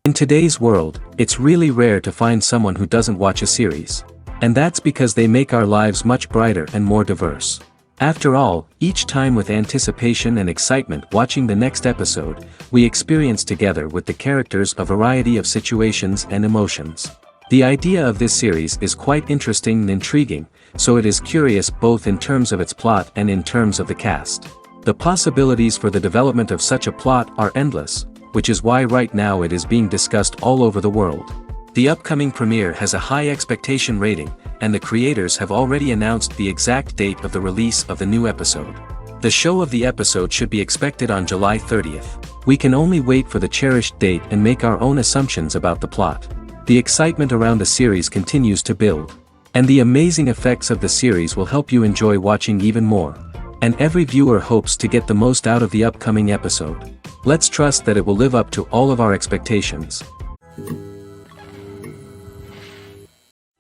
In today's world, it's really rare to find someone who doesn't watch a series. And that's because they make our lives much brighter and more diverse. After all, each time with anticipation and excitement watching the next episode, we experience together with the characters a variety of situations and emotions. The idea of this series is quite interesting and intriguing, so it is curious both in terms of its plot and in terms of the cast. The possibilities for the development of such a plot are endless, which is why right now it is being discussed all over the world. The upcoming premiere has a high expectation rating, and the creators have already announced the exact date of the release of the new episode. The show of the episode should be expected on July 30th. We can only wait for the cherished date and make our own assumptions about the plot. The excitement around the series continues to build. And the amazing effects of the series will help you enjoy watching even more. And every viewer hopes to get the most out of the upcoming episode. Let's trust that it will live up to all of our expectations.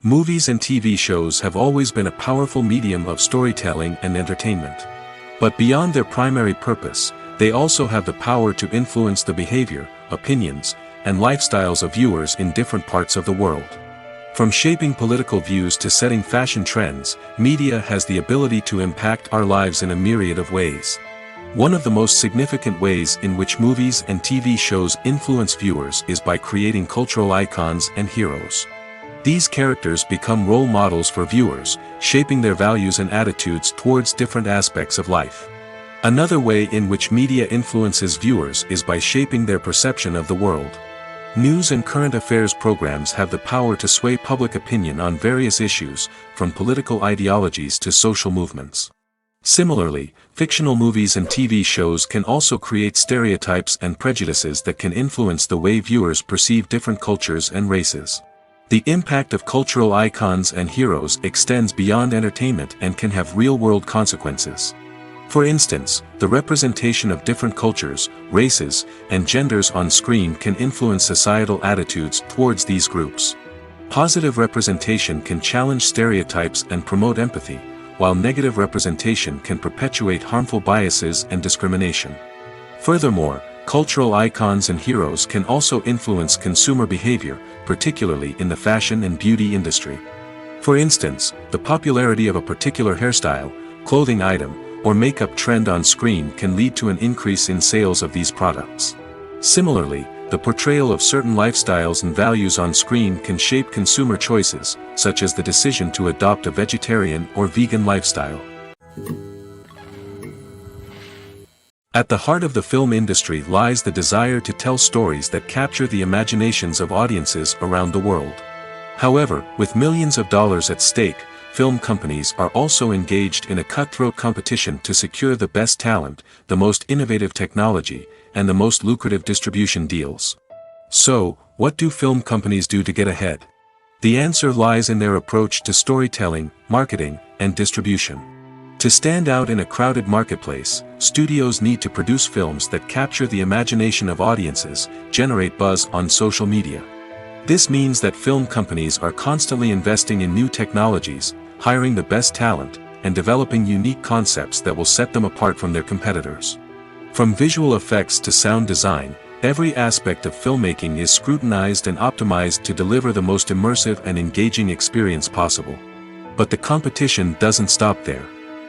Movies and TV shows have always been a powerful medium of storytelling and entertainment. But beyond their primary purpose, they also have the power to influence the behavior, opinions, and lifestyles of viewers in different parts of the world. From shaping political views to setting fashion trends, media has the ability to impact our lives in a myriad of ways. One of the most significant ways in which movies and TV shows influence viewers is by creating cultural icons and heroes. These characters become role models for viewers, shaping their values and attitudes towards different aspects of life. Another way in which media influences viewers is by shaping their perception of the world. News and current affairs programs have the power to sway public opinion on various issues, from political ideologies to social movements. Similarly, fictional movies and TV shows can also create stereotypes and prejudices that can influence the way viewers perceive different cultures and races. The impact of cultural icons and heroes extends beyond entertainment and can have real-world consequences. For instance, the representation of different cultures, races, and genders on screen can influence societal attitudes towards these groups. Positive representation can challenge stereotypes and promote empathy, while negative representation can perpetuate harmful biases and discrimination. Furthermore, cultural icons and heroes can also influence consumer behavior, particularly in the fashion and beauty industry. For instance, the popularity of a particular hairstyle, clothing item, or makeup trend on screen can lead to an increase in sales of these products. Similarly, the portrayal of certain lifestyles and values on screen can shape consumer choices, such as the decision to adopt a vegetarian or vegan lifestyle. At the heart of the film industry lies the desire to tell stories that capture the imaginations of audiences around the world. However, with millions of dollars at stake, film companies are also engaged in a cutthroat competition to secure the best talent, the most innovative technology, and the most lucrative distribution deals. So, what do film companies do to get ahead? The answer lies in their approach to storytelling, marketing, and distribution. To stand out in a crowded marketplace, studios need to produce films that capture the imagination of audiences, generate buzz on social media. This means that film companies are constantly investing in new technologies, hiring the best talent, and developing unique concepts that will set them apart from their competitors. From visual effects to sound design, every aspect of filmmaking is scrutinized and optimized to deliver the most immersive and engaging experience possible. But the competition doesn't stop there.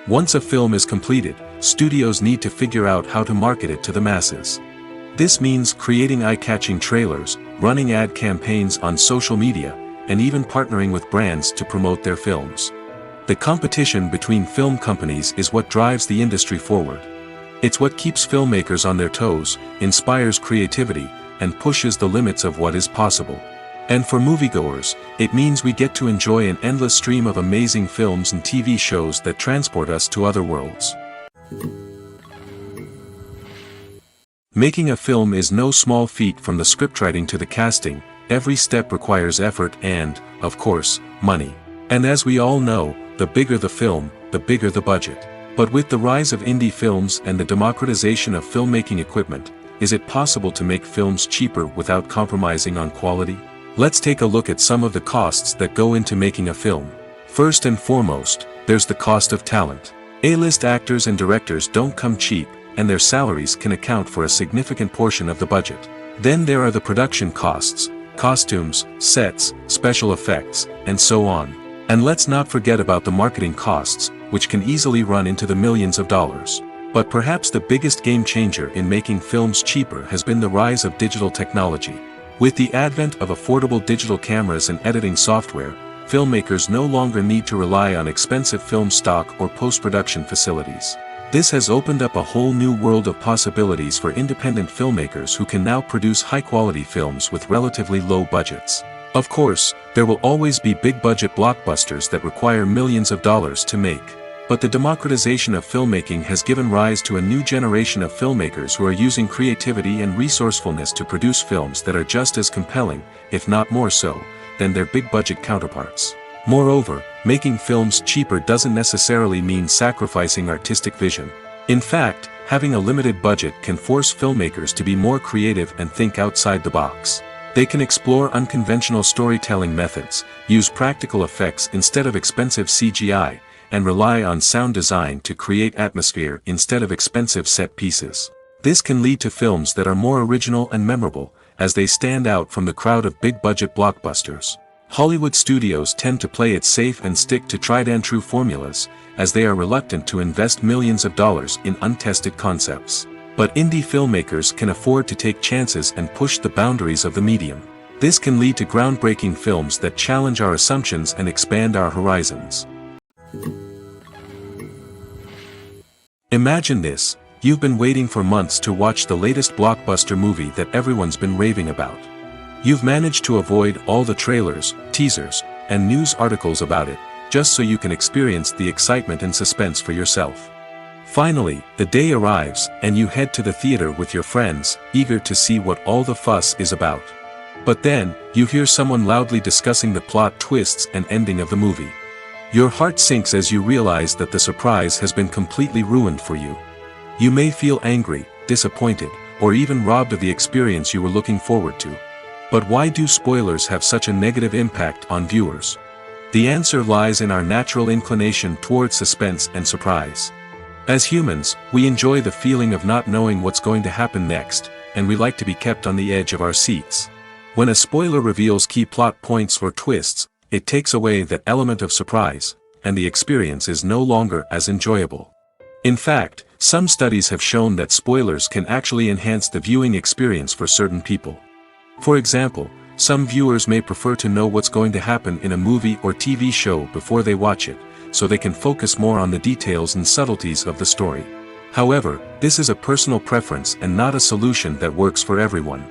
Once a film is completed, studios need to figure out how to market it to the masses. This means creating eye-catching trailers, running ad campaigns on social media, and even partnering with brands to promote their films. The competition between film companies is what drives the industry forward. It's what keeps filmmakers on their toes, inspires creativity, and pushes the limits of what is possible. And for moviegoers, it means we get to enjoy an endless stream of amazing films and TV shows that transport us to other worlds. Making a film is no small feat. From the scriptwriting to the casting. Every step requires effort and, of course, money. And as we all know, the bigger the film, the bigger the budget. But with the rise of indie films and the democratization of filmmaking equipment, is it possible to make films cheaper without compromising on quality? Let's take a look at some of the costs that go into making a film. First and foremost, there's the cost of talent. A-list actors and directors don't come cheap, and their salaries can account for a significant portion of the budget. Then there are the production costs, costumes, sets, special effects, and so on. And let's not forget about the marketing costs, which can easily run into the millions of dollars. But perhaps the biggest game changer in making films cheaper has been the rise of digital technology. With the advent of affordable digital cameras and editing software, filmmakers no longer need to rely on expensive film stock or post-production facilities. This has opened up a whole new world of possibilities for independent filmmakers who can now produce high-quality films with relatively low budgets. Of course, there will always be big-budget blockbusters that require millions of dollars to make. But the democratization of filmmaking has given rise to a new generation of filmmakers who are using creativity and resourcefulness to produce films that are just as compelling, if not more so, than their big-budget counterparts. Moreover, making films cheaper doesn't necessarily mean sacrificing artistic vision. In fact, having a limited budget can force filmmakers to be more creative and think outside the box. They can explore unconventional storytelling methods, use practical effects instead of expensive CGI, and rely on sound design to create atmosphere instead of expensive set pieces. This can lead to films that are more original and memorable, as they stand out from the crowd of big-budget blockbusters. Hollywood studios tend to play it safe and stick to tried-and-true formulas, as they are reluctant to invest millions of dollars in untested concepts. But indie filmmakers can afford to take chances and push the boundaries of the medium. This can lead to groundbreaking films that challenge our assumptions and expand our horizons. Imagine this: you've been waiting for months to watch the latest blockbuster movie that everyone's been raving about. You've managed to avoid all the trailers, teasers, and news articles about it, just so you can experience the excitement and suspense for yourself. Finally, the day arrives, and you head to the theater with your friends, eager to see what all the fuss is about. But then, you hear someone loudly discussing the plot twists and ending of the movie. Your heart sinks as you realize that the surprise has been completely ruined for you. You may feel angry, disappointed, or even robbed of the experience you were looking forward to. But why do spoilers have such a negative impact on viewers? The answer lies in our natural inclination toward suspense and surprise. As humans, we enjoy the feeling of not knowing what's going to happen next, and we like to be kept on the edge of our seats. When a spoiler reveals key plot points or twists, it takes away that element of surprise, and the experience is no longer as enjoyable. In fact, some studies have shown that spoilers can actually enhance the viewing experience for certain people. For example, some viewers may prefer to know what's going to happen in a movie or TV show before they watch it, so they can focus more on the details and subtleties of the story. However, this is a personal preference and not a solution that works for everyone.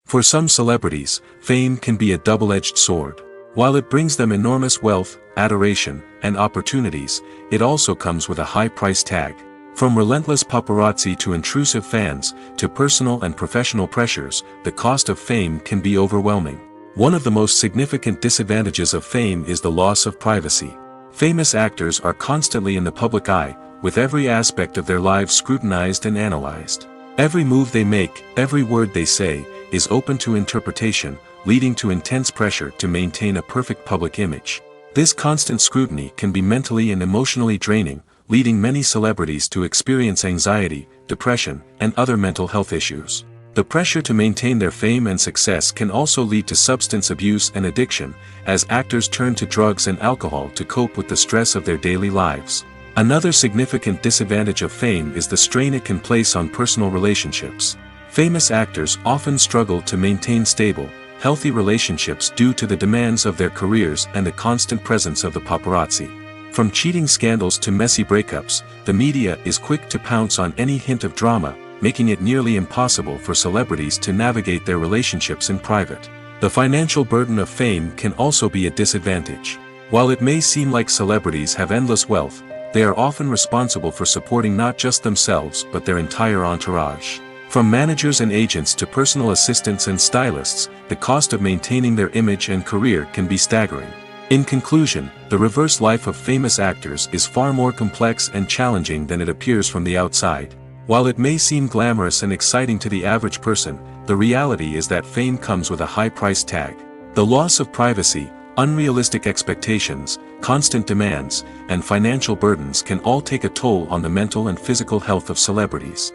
For some celebrities, fame can be a double-edged sword. While it brings them enormous wealth, adoration, and opportunities, it also comes with a high price tag. From relentless paparazzi to intrusive fans, to personal and professional pressures, the cost of fame can be overwhelming. One of the most significant disadvantages of fame is the loss of privacy. Famous actors are constantly in the public eye, with every aspect of their lives scrutinized and analyzed. Every move they make, every word they say, is open to interpretation, leading to intense pressure to maintain a perfect public image. This constant scrutiny can be mentally and emotionally draining, leading many celebrities to experience anxiety, depression, and other mental health issues. The pressure to maintain their fame and success can also lead to substance abuse and addiction, as actors turn to drugs and alcohol to cope with the stress of their daily lives. Another significant disadvantage of fame is the strain it can place on personal relationships. Famous actors often struggle to maintain stable, healthy relationships due to the demands of their careers and the constant presence of the paparazzi. From cheating scandals to messy breakups, the media is quick to pounce on any hint of drama, making it nearly impossible for celebrities to navigate their relationships in private. The financial burden of fame can also be a disadvantage. While it may seem like celebrities have endless wealth, they are often responsible for supporting not just themselves but their entire entourage. From managers and agents to personal assistants and stylists, the cost of maintaining their image and career can be staggering. In conclusion, the reverse life of famous actors is far more complex and challenging than it appears from the outside. While it may seem glamorous and exciting to the average person, the reality is that fame comes with a high price tag. The loss of privacy, unrealistic expectations, constant demands, and financial burdens can all take a toll on the mental and physical health of celebrities.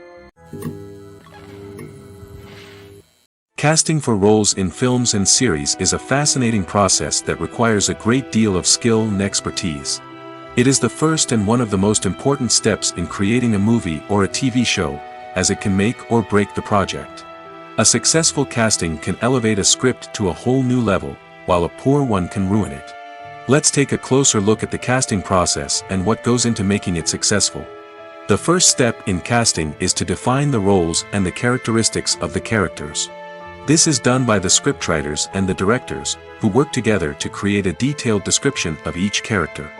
Casting for roles in films and series is a fascinating process that requires a great deal of skill and expertise. It is the first and one of the most important steps in creating a movie or a TV show, as it can make or break the project. A successful casting can elevate a script to a whole new level, while a poor one can ruin it. Let's take a closer look at the casting process and what goes into making it successful. The first step in casting is to define the roles and the characteristics of the characters. This is done by the scriptwriters and the directors, who work together to create a detailed description of each character.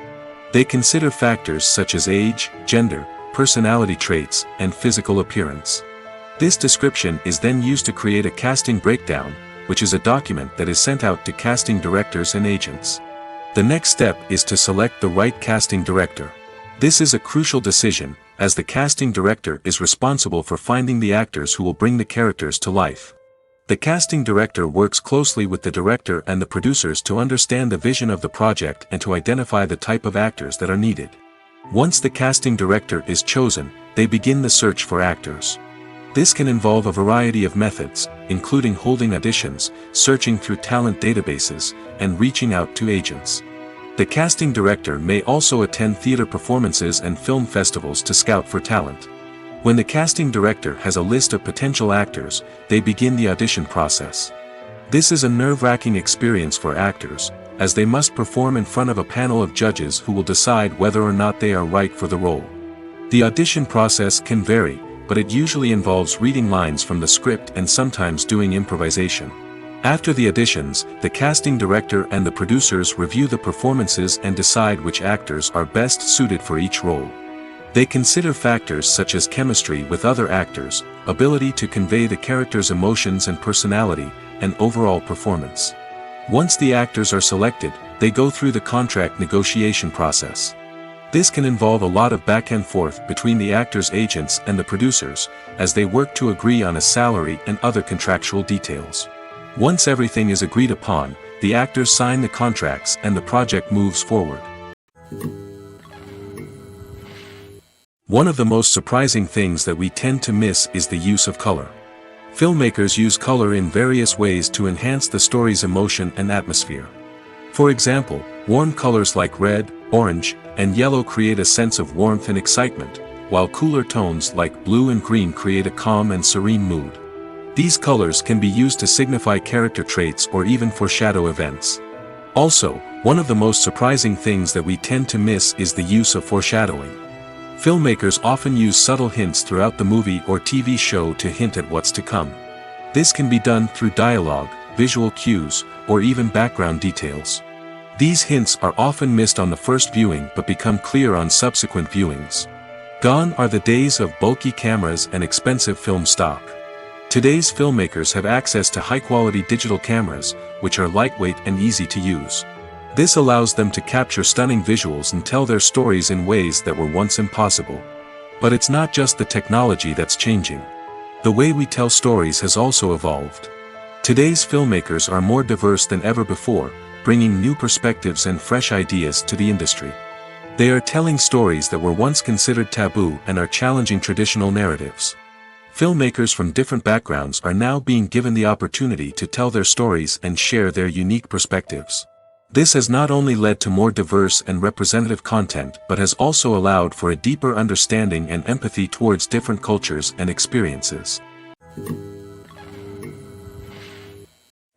They consider factors such as age, gender, personality traits, and physical appearance. This description is then used to create a casting breakdown, which is a document that is sent out to casting directors and agents. The next step is to select the right casting director. This is a crucial decision, as the casting director is responsible for finding the actors who will bring the characters to life. The casting director works closely with the director and the producers to understand the vision of the project and to identify the type of actors that are needed. Once the casting director is chosen, they begin the search for actors. This can involve a variety of methods, including holding auditions, searching through talent databases, and reaching out to agents. The casting director may also attend theater performances and film festivals to scout for talent. When the casting director has a list of potential actors, they begin the audition process. This is a nerve-wracking experience for actors, as they must perform in front of a panel of judges who will decide whether or not they are right for the role. The audition process can vary, but it usually involves reading lines from the script and sometimes doing improvisation. After the auditions, the casting director and the producers review the performances and decide which actors are best suited for each role. They consider factors such as chemistry with other actors, ability to convey the character's emotions and personality, and overall performance. Once the actors are selected, they go through the contract negotiation process. This can involve a lot of back and forth between the actors' agents and the producers, as they work to agree on a salary and other contractual details. Once everything is agreed upon, the actors sign the contracts and the project moves forward. One of the most surprising things that we tend to miss is the use of color. Filmmakers use color in various ways to enhance the story's emotion and atmosphere. For example, warm colors like red, orange, and yellow create a sense of warmth and excitement, while cooler tones like blue and green create a calm and serene mood. These colors can be used to signify character traits or even foreshadow events. Also, one of the most surprising things that we tend to miss is the use of foreshadowing. Filmmakers often use subtle hints throughout the movie or TV show to hint at what's to come. This can be done through dialogue, visual cues, or even background details. These hints are often missed on the first viewing but become clear on subsequent viewings. Gone are the days of bulky cameras and expensive film stock. Today's filmmakers have access to high-quality digital cameras, which are lightweight and easy to use. This allows them to capture stunning visuals and tell their stories in ways that were once impossible. But it's not just the technology that's changing. The way we tell stories has also evolved. Today's filmmakers are more diverse than ever before, bringing new perspectives and fresh ideas to the industry. They are telling stories that were once considered taboo and are challenging traditional narratives. Filmmakers from different backgrounds are now being given the opportunity to tell their stories and share their unique perspectives. This has not only led to more diverse and representative content but has also allowed for a deeper understanding and empathy towards different cultures and experiences.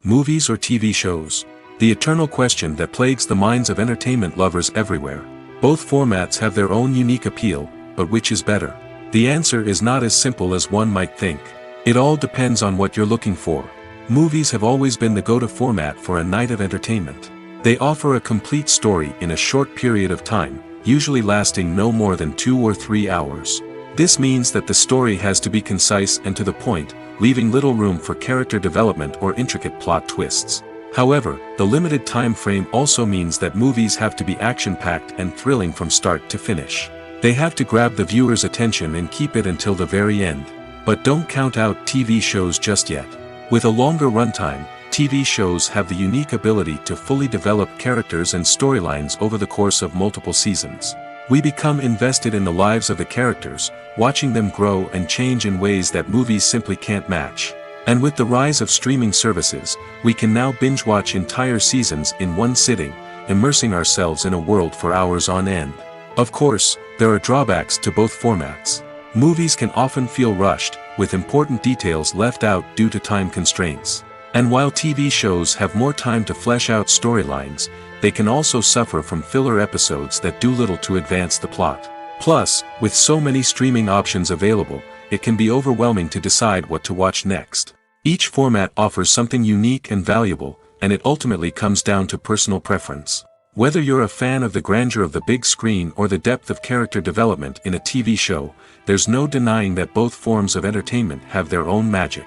Movies or TV shows? The eternal question that plagues the minds of entertainment lovers everywhere. Both formats have their own unique appeal, but which is better? The answer is not as simple as one might think. It all depends on what you're looking for. Movies have always been the go-to format for a night of entertainment. They offer a complete story in a short period of time, usually lasting no more than 2 or 3 hours. This means that the story has to be concise and to the point, leaving little room for character development or intricate plot twists. However, the limited time frame also means that movies have to be action-packed and thrilling from start to finish. They have to grab the viewer's attention and keep it until the very end. But don't count out TV shows just yet. With a longer runtime, TV shows have the unique ability to fully develop characters and storylines over the course of multiple seasons. We become invested in the lives of the characters, watching them grow and change in ways that movies simply can't match. And with the rise of streaming services, we can now binge-watch entire seasons in one sitting, immersing ourselves in a world for hours on end. Of course, there are drawbacks to both formats. Movies can often feel rushed, with important details left out due to time constraints. And while TV shows have more time to flesh out storylines, they can also suffer from filler episodes that do little to advance the plot. Plus, with so many streaming options available, it can be overwhelming to decide what to watch next. Each format offers something unique and valuable, and it ultimately comes down to personal preference. Whether you're a fan of the grandeur of the big screen or the depth of character development in a TV show, there's no denying that both forms of entertainment have their own magic.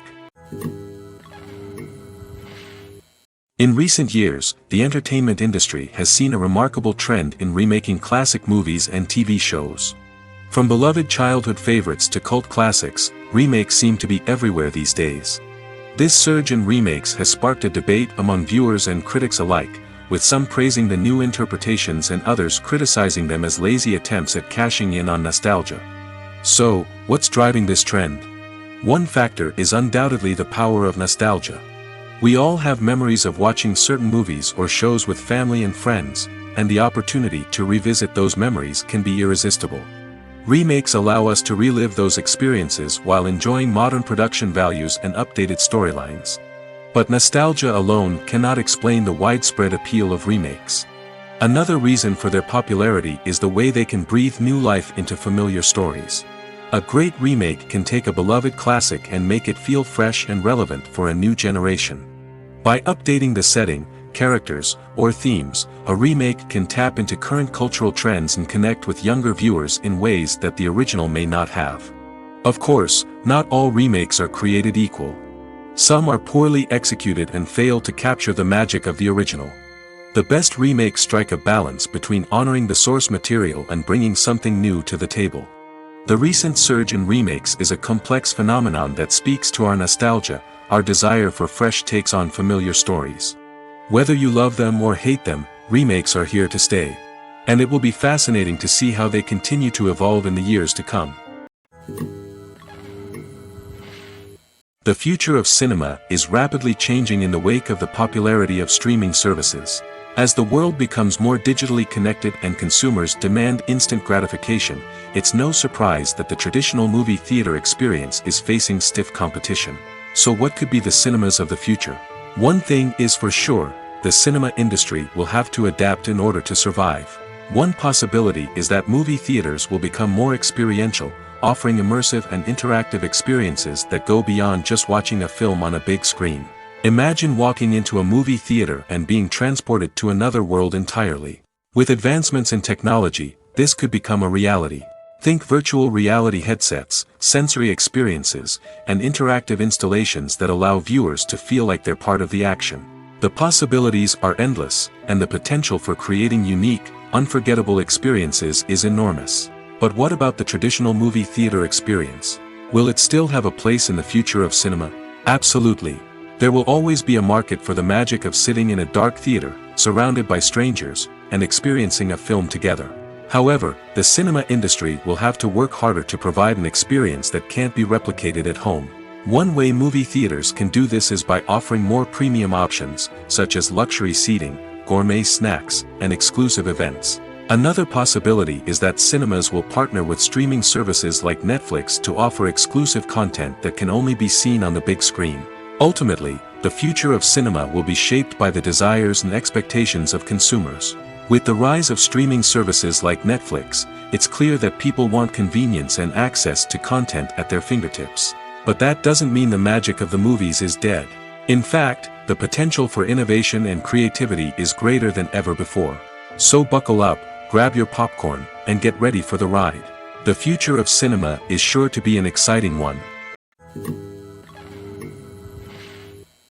In recent years, the entertainment industry has seen a remarkable trend in remaking classic movies and TV shows. From beloved childhood favorites to cult classics, remakes seem to be everywhere these days. This surge in remakes has sparked a debate among viewers and critics alike, with some praising the new interpretations and others criticizing them as lazy attempts at cashing in on nostalgia. So, what's driving this trend? One factor is undoubtedly the power of nostalgia. We all have memories of watching certain movies or shows with family and friends, and the opportunity to revisit those memories can be irresistible. Remakes allow us to relive those experiences while enjoying modern production values and updated storylines. But nostalgia alone cannot explain the widespread appeal of remakes. Another reason for their popularity is the way they can breathe new life into familiar stories. A great remake can take a beloved classic and make it feel fresh and relevant for a new generation. By updating the setting, characters, or themes, a remake can tap into current cultural trends and connect with younger viewers in ways that the original may not have. Of course, not all remakes are created equal. Some are poorly executed and fail to capture the magic of the original. The best remakes strike a balance between honoring the source material and bringing something new to the table. The recent surge in remakes is a complex phenomenon that speaks to our nostalgia, our desire for fresh takes on familiar stories. Whether you love them or hate them, remakes are here to stay. And it will be fascinating to see how they continue to evolve in the years to come. The future of cinema is rapidly changing in the wake of the popularity of streaming services. As the world becomes more digitally connected and consumers demand instant gratification, it's no surprise that the traditional movie theater experience is facing stiff competition. So what could be the cinemas of the future? One thing is for sure, the cinema industry will have to adapt in order to survive. One possibility is that movie theaters will become more experiential, offering immersive and interactive experiences that go beyond just watching a film on a big screen. Imagine walking into a movie theater and being transported to another world entirely. With advancements in technology, this could become a reality. Think virtual reality headsets, sensory experiences, and interactive installations that allow viewers to feel like they're part of the action. The possibilities are endless, and the potential for creating unique, unforgettable experiences is enormous. But what about the traditional movie theater experience? Will it still have a place in the future of cinema? Absolutely. There will always be a market for the magic of sitting in a dark theater, surrounded by strangers, and experiencing a film together. However, the cinema industry will have to work harder to provide an experience that can't be replicated at home. One way movie theaters can do this is by offering more premium options, such as luxury seating, gourmet snacks, and exclusive events. Another possibility is that cinemas will partner with streaming services like Netflix to offer exclusive content that can only be seen on the big screen. Ultimately, the future of cinema will be shaped by the desires and expectations of consumers. With the rise of streaming services like Netflix, it's clear that people want convenience and access to content at their fingertips. But that doesn't mean the magic of the movies is dead. In fact, the potential for innovation and creativity is greater than ever before. So buckle up, grab your popcorn, and get ready for the ride. The future of cinema is sure to be an exciting one.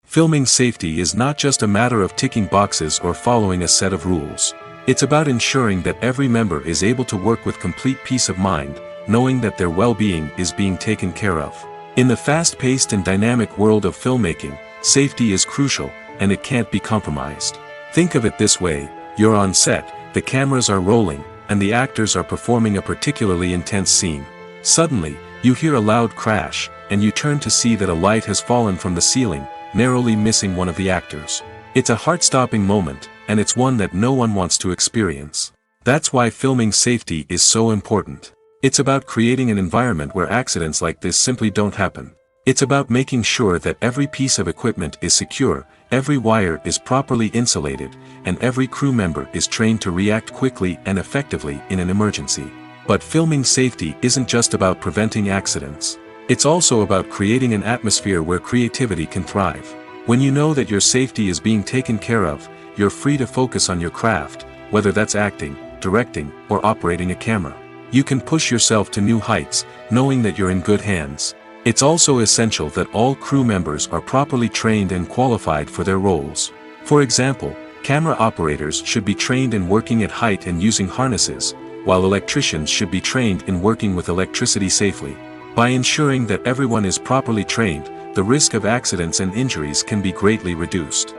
Filming safety is not just a matter of ticking boxes or following a set of rules. It's about ensuring that every member is able to work with complete peace of mind, knowing that their well-being is being taken care of. In the fast-paced and dynamic world of filmmaking, safety is crucial, and it can't be compromised. Think of it this way: you're on set, the cameras are rolling, and the actors are performing a particularly intense scene. Suddenly, you hear a loud crash, and you turn to see that a light has fallen from the ceiling, narrowly missing one of the actors. It's a heart-stopping moment, and it's one that no one wants to experience. That's why filming safety is so important. It's about creating an environment where accidents like this simply don't happen. It's about making sure that every piece of equipment is secure, every wire is properly insulated, and every crew member is trained to react quickly and effectively in an emergency. But filming safety isn't just about preventing accidents. It's also about creating an atmosphere where creativity can thrive. When you know that your safety is being taken care of, you're free to focus on your craft, whether that's acting, directing, or operating a camera. You can push yourself to new heights, knowing that you're in good hands. It's also essential that all crew members are properly trained and qualified for their roles. For example, camera operators should be trained in working at height and using harnesses, while electricians should be trained in working with electricity safely. By ensuring that everyone is properly trained, the risk of accidents and injuries can be greatly reduced.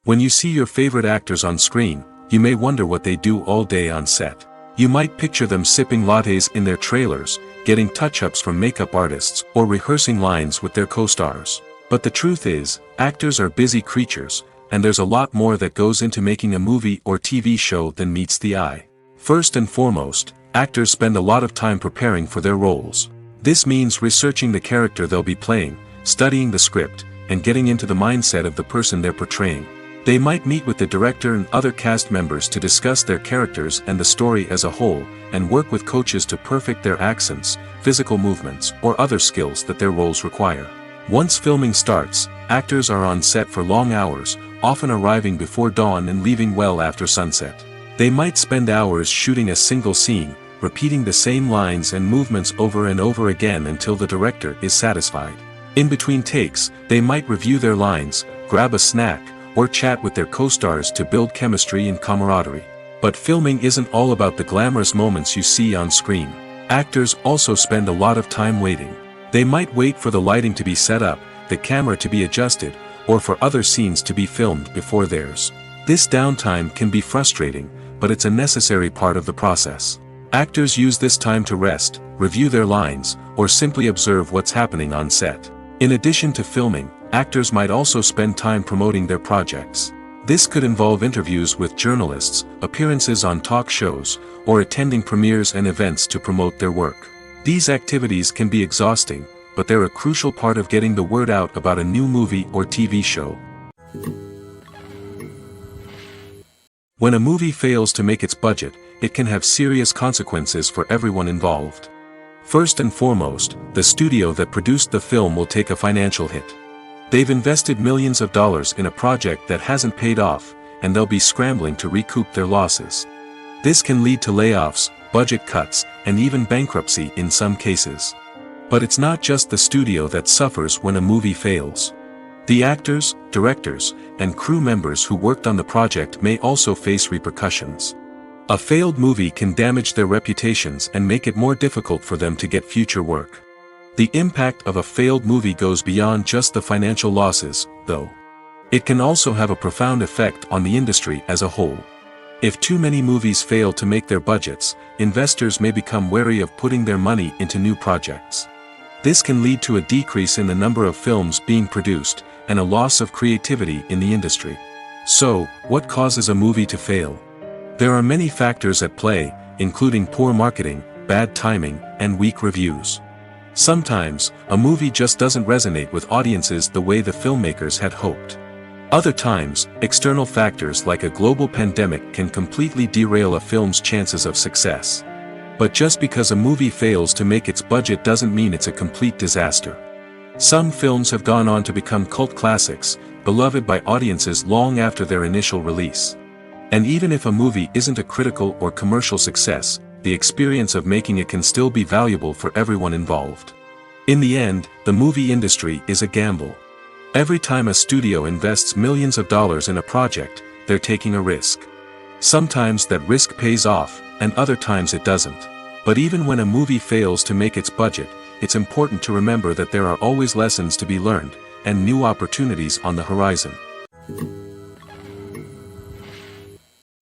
When you see your favorite actors on screen, you may wonder what they do all day on set. You might picture them sipping lattes in their trailers, getting touch-ups from makeup artists, or rehearsing lines with their co-stars. But the truth is, actors are busy creatures, and there's a lot more that goes into making a movie or TV show than meets the eye. First and foremost, actors spend a lot of time preparing for their roles. This means researching the character they'll be playing, studying the script, and getting into the mindset of the person they're portraying. They might meet with the director and other cast members to discuss their characters and the story as a whole, and work with coaches to perfect their accents, physical movements, or other skills that their roles require. Once filming starts, actors are on set for long hours, often arriving before dawn and leaving well after sunset. They might spend hours shooting a single scene, repeating the same lines and movements over and over again until the director is satisfied. In between takes, they might review their lines, grab a snack, or chat with their co-stars to build chemistry and camaraderie. But filming isn't all about the glamorous moments you see on screen. Actors also spend a lot of time waiting. They might wait for the lighting to be set up, the camera to be adjusted, or for other scenes to be filmed before theirs. This downtime can be frustrating, but it's a necessary part of the process. Actors use this time to rest, review their lines, or simply observe what's happening on set. In addition to filming, actors might also spend time promoting their projects. This could involve interviews with journalists, appearances on talk shows, or attending premieres and events to promote their work. These activities can be exhausting, but they're a crucial part of getting the word out about a new movie or TV show. When a movie fails to make its budget, it can have serious consequences for everyone involved. First and foremost, the studio that produced the film will take a financial hit. They've invested millions of dollars in a project that hasn't paid off, and they'll be scrambling to recoup their losses. This can lead to layoffs, budget cuts, and even bankruptcy in some cases. But it's not just the studio that suffers when a movie fails. The actors, directors, and crew members who worked on the project may also face repercussions. A failed movie can damage their reputations and make it more difficult for them to get future work. The impact of a failed movie goes beyond just the financial losses, though. It can also have a profound effect on the industry as a whole. If too many movies fail to make their budgets, investors may become wary of putting their money into new projects. This can lead to a decrease in the number of films being produced, and a loss of creativity in the industry. So, what causes a movie to fail? There are many factors at play, including poor marketing, bad timing, and weak reviews. Sometimes, a movie just doesn't resonate with audiences the way the filmmakers had hoped. Other times, external factors like a global pandemic can completely derail a film's chances of success. But just because a movie fails to make its budget doesn't mean it's a complete disaster. Some films have gone on to become cult classics, beloved by audiences long after their initial release. And even if a movie isn't a critical or commercial success, the experience of making it can still be valuable for everyone involved. In the end, the movie industry is a gamble. Every time a studio invests millions of dollars in a project, they're taking a risk. Sometimes that risk pays off, and other times it doesn't. But even when a movie fails to make its budget, it's important to remember that there are always lessons to be learned, and new opportunities on the horizon.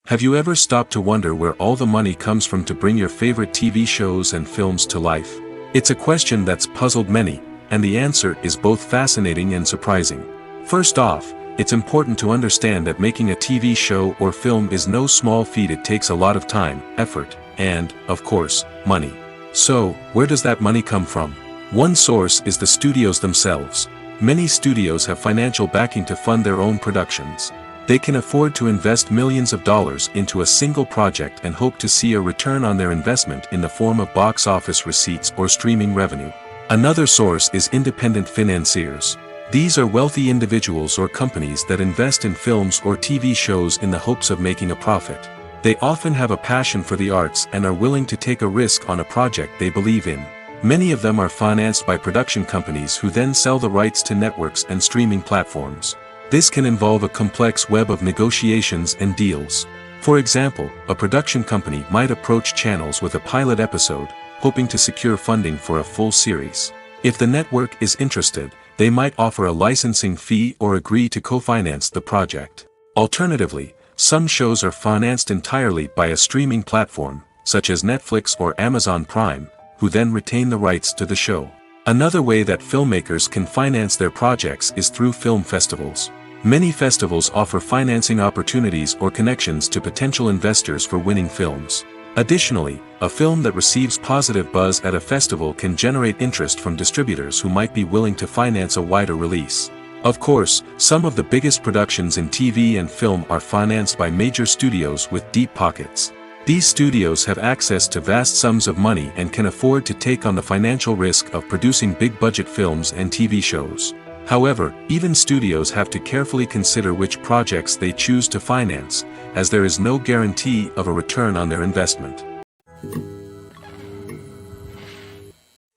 Have you ever stopped to wonder where all the money comes from to bring your favorite TV shows and films to life? It's a question that's puzzled many, and the answer is both fascinating and surprising. First off, it's important to understand that making a TV show or film is no small feat. It takes a lot of time, effort, and, of course, money. So, where does that money come from? One source is the studios themselves. Many studios have financial backing to fund their own productions. They can afford to invest millions of dollars into a single project and hope to see a return on their investment in the form of box office receipts or streaming revenue. Another source is independent financiers. These are wealthy individuals or companies that invest in films or TV shows in the hopes of making a profit. They often have a passion for the arts and are willing to take a risk on a project they believe in. Many of them are financed by production companies who then sell the rights to networks and streaming platforms. This can involve a complex web of negotiations and deals. For example, a production company might approach channels with a pilot episode, hoping to secure funding for a full series. If the network is interested, they might offer a licensing fee or agree to co-finance the project. Alternatively, some shows are financed entirely by a streaming platform, such as Netflix or Amazon Prime, who then retain the rights to the show. Another way that filmmakers can finance their projects is through film festivals. Many festivals offer financing opportunities or connections to potential investors for winning films. Additionally, a film that receives positive buzz at a festival can generate interest from distributors who might be willing to finance a wider release. Of course, some of the biggest productions in TV and film are financed by major studios with deep pockets. These studios have access to vast sums of money and can afford to take on the financial risk of producing big-budget films and TV shows. However, even studios have to carefully consider which projects they choose to finance, as there is no guarantee of a return on their investment.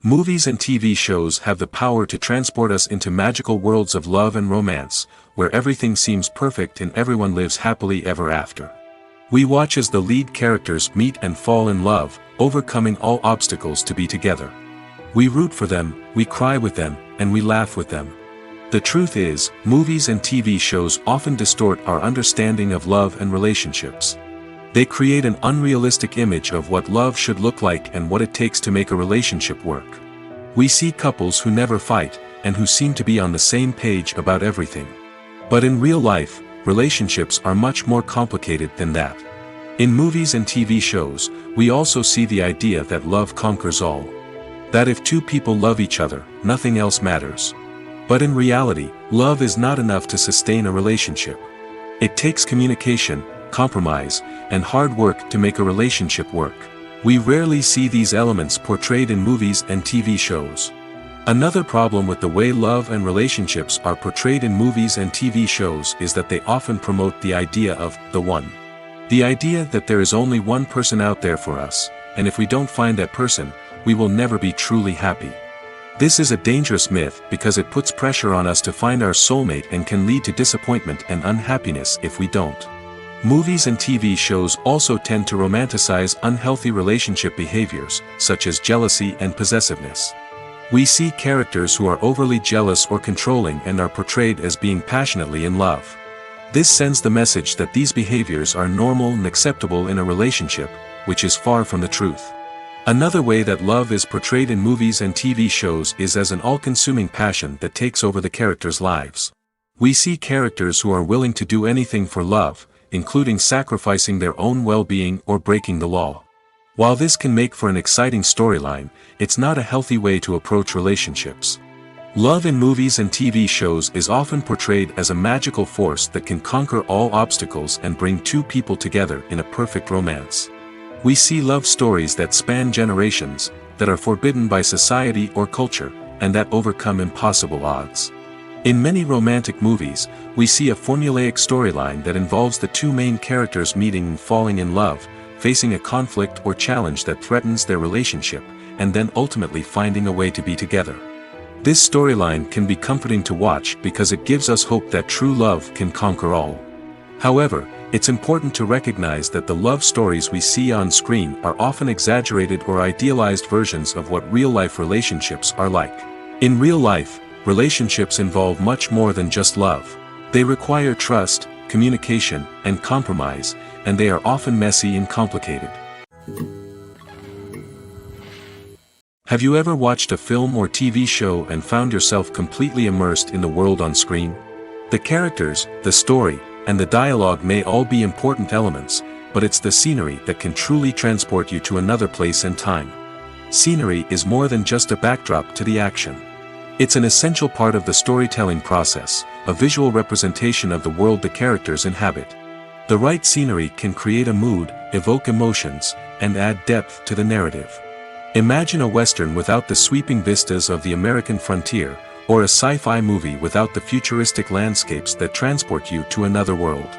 Movies and TV shows have the power to transport us into magical worlds of love and romance, where everything seems perfect and everyone lives happily ever after. We watch as the lead characters meet and fall in love, overcoming all obstacles to be together. We root for them, we cry with them, and we laugh with them. The truth is, movies and TV shows often distort our understanding of love and relationships. They create an unrealistic image of what love should look like and what it takes to make a relationship work. We see couples who never fight, and who seem to be on the same page about everything. But in real life, relationships are much more complicated than that. In movies and TV shows, we also see the idea that love conquers all. That if two people love each other, nothing else matters. But in reality, love is not enough to sustain a relationship. It takes communication, compromise, and hard work to make a relationship work. We rarely see these elements portrayed in movies and TV shows. Another problem with the way love and relationships are portrayed in movies and TV shows is that they often promote the idea of the one. The idea that there is only one person out there for us, and if we don't find that person, we will never be truly happy. This is a dangerous myth because it puts pressure on us to find our soulmate and can lead to disappointment and unhappiness if we don't. Movies and TV shows also tend to romanticize unhealthy relationship behaviors, such as jealousy and possessiveness. We see characters who are overly jealous or controlling and are portrayed as being passionately in love. This sends the message that these behaviors are normal and acceptable in a relationship, which is far from the truth. Another way that love is portrayed in movies and TV shows is as an all-consuming passion that takes over the characters' lives. We see characters who are willing to do anything for love, including sacrificing their own well-being or breaking the law. While this can make for an exciting storyline, it's not a healthy way to approach relationships. Love in movies and TV shows is often portrayed as a magical force that can conquer all obstacles and bring two people together in a perfect romance. We see love stories that span generations, that are forbidden by society or culture, and that overcome impossible odds. In many romantic movies, we see a formulaic storyline that involves the two main characters meeting and falling in love, facing a conflict or challenge that threatens their relationship, and then ultimately finding a way to be together. This storyline can be comforting to watch because it gives us hope that true love can conquer all. However, it's important to recognize that the love stories we see on screen are often exaggerated or idealized versions of what real-life relationships are like. In real life, relationships involve much more than just love. They require trust, communication, and compromise, and they are often messy and complicated. Have you ever watched a film or TV show and found yourself completely immersed in the world on screen? The characters, the story, and the dialogue may all be important elements, but it's the scenery that can truly transport you to another place and time. Scenery is more than just a backdrop to the action. It's an essential part of the storytelling process, a visual representation of the world the characters inhabit. The right scenery can create a mood, evoke emotions, and add depth to the narrative. Imagine a Western without the sweeping vistas of the American frontier, or a sci-fi movie without the futuristic landscapes that transport you to another world.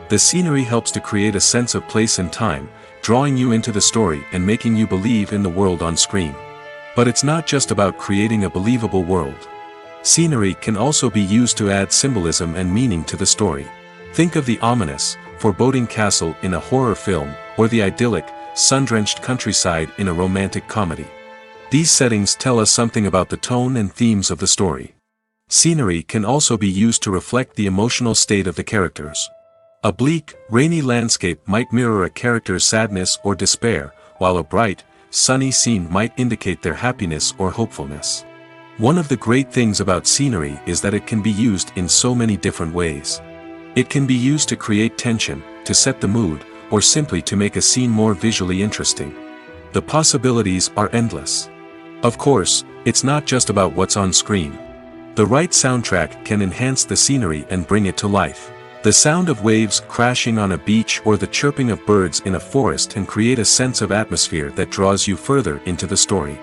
The scenery helps to create a sense of place and time, drawing you into the story and making you believe in the world on screen. But it's not just about creating a believable world. Scenery can also be used to add symbolism and meaning to the story. Think of the ominous, foreboding castle in a horror film, or the idyllic, sun-drenched countryside in a romantic comedy. These settings tell us something about the tone and themes of the story. Scenery can also be used to reflect the emotional state of the characters. A bleak, rainy landscape might mirror a character's sadness or despair, while a bright, sunny scene might indicate their happiness or hopefulness. One of the great things about scenery is that it can be used in so many different ways. It can be used to create tension, to set the mood, or simply to make a scene more visually interesting. The possibilities are endless. Of course, it's not just about what's on screen. The right soundtrack can enhance the scenery and bring it to life. The sound of waves crashing on a beach or the chirping of birds in a forest can create a sense of atmosphere that draws you further into the story.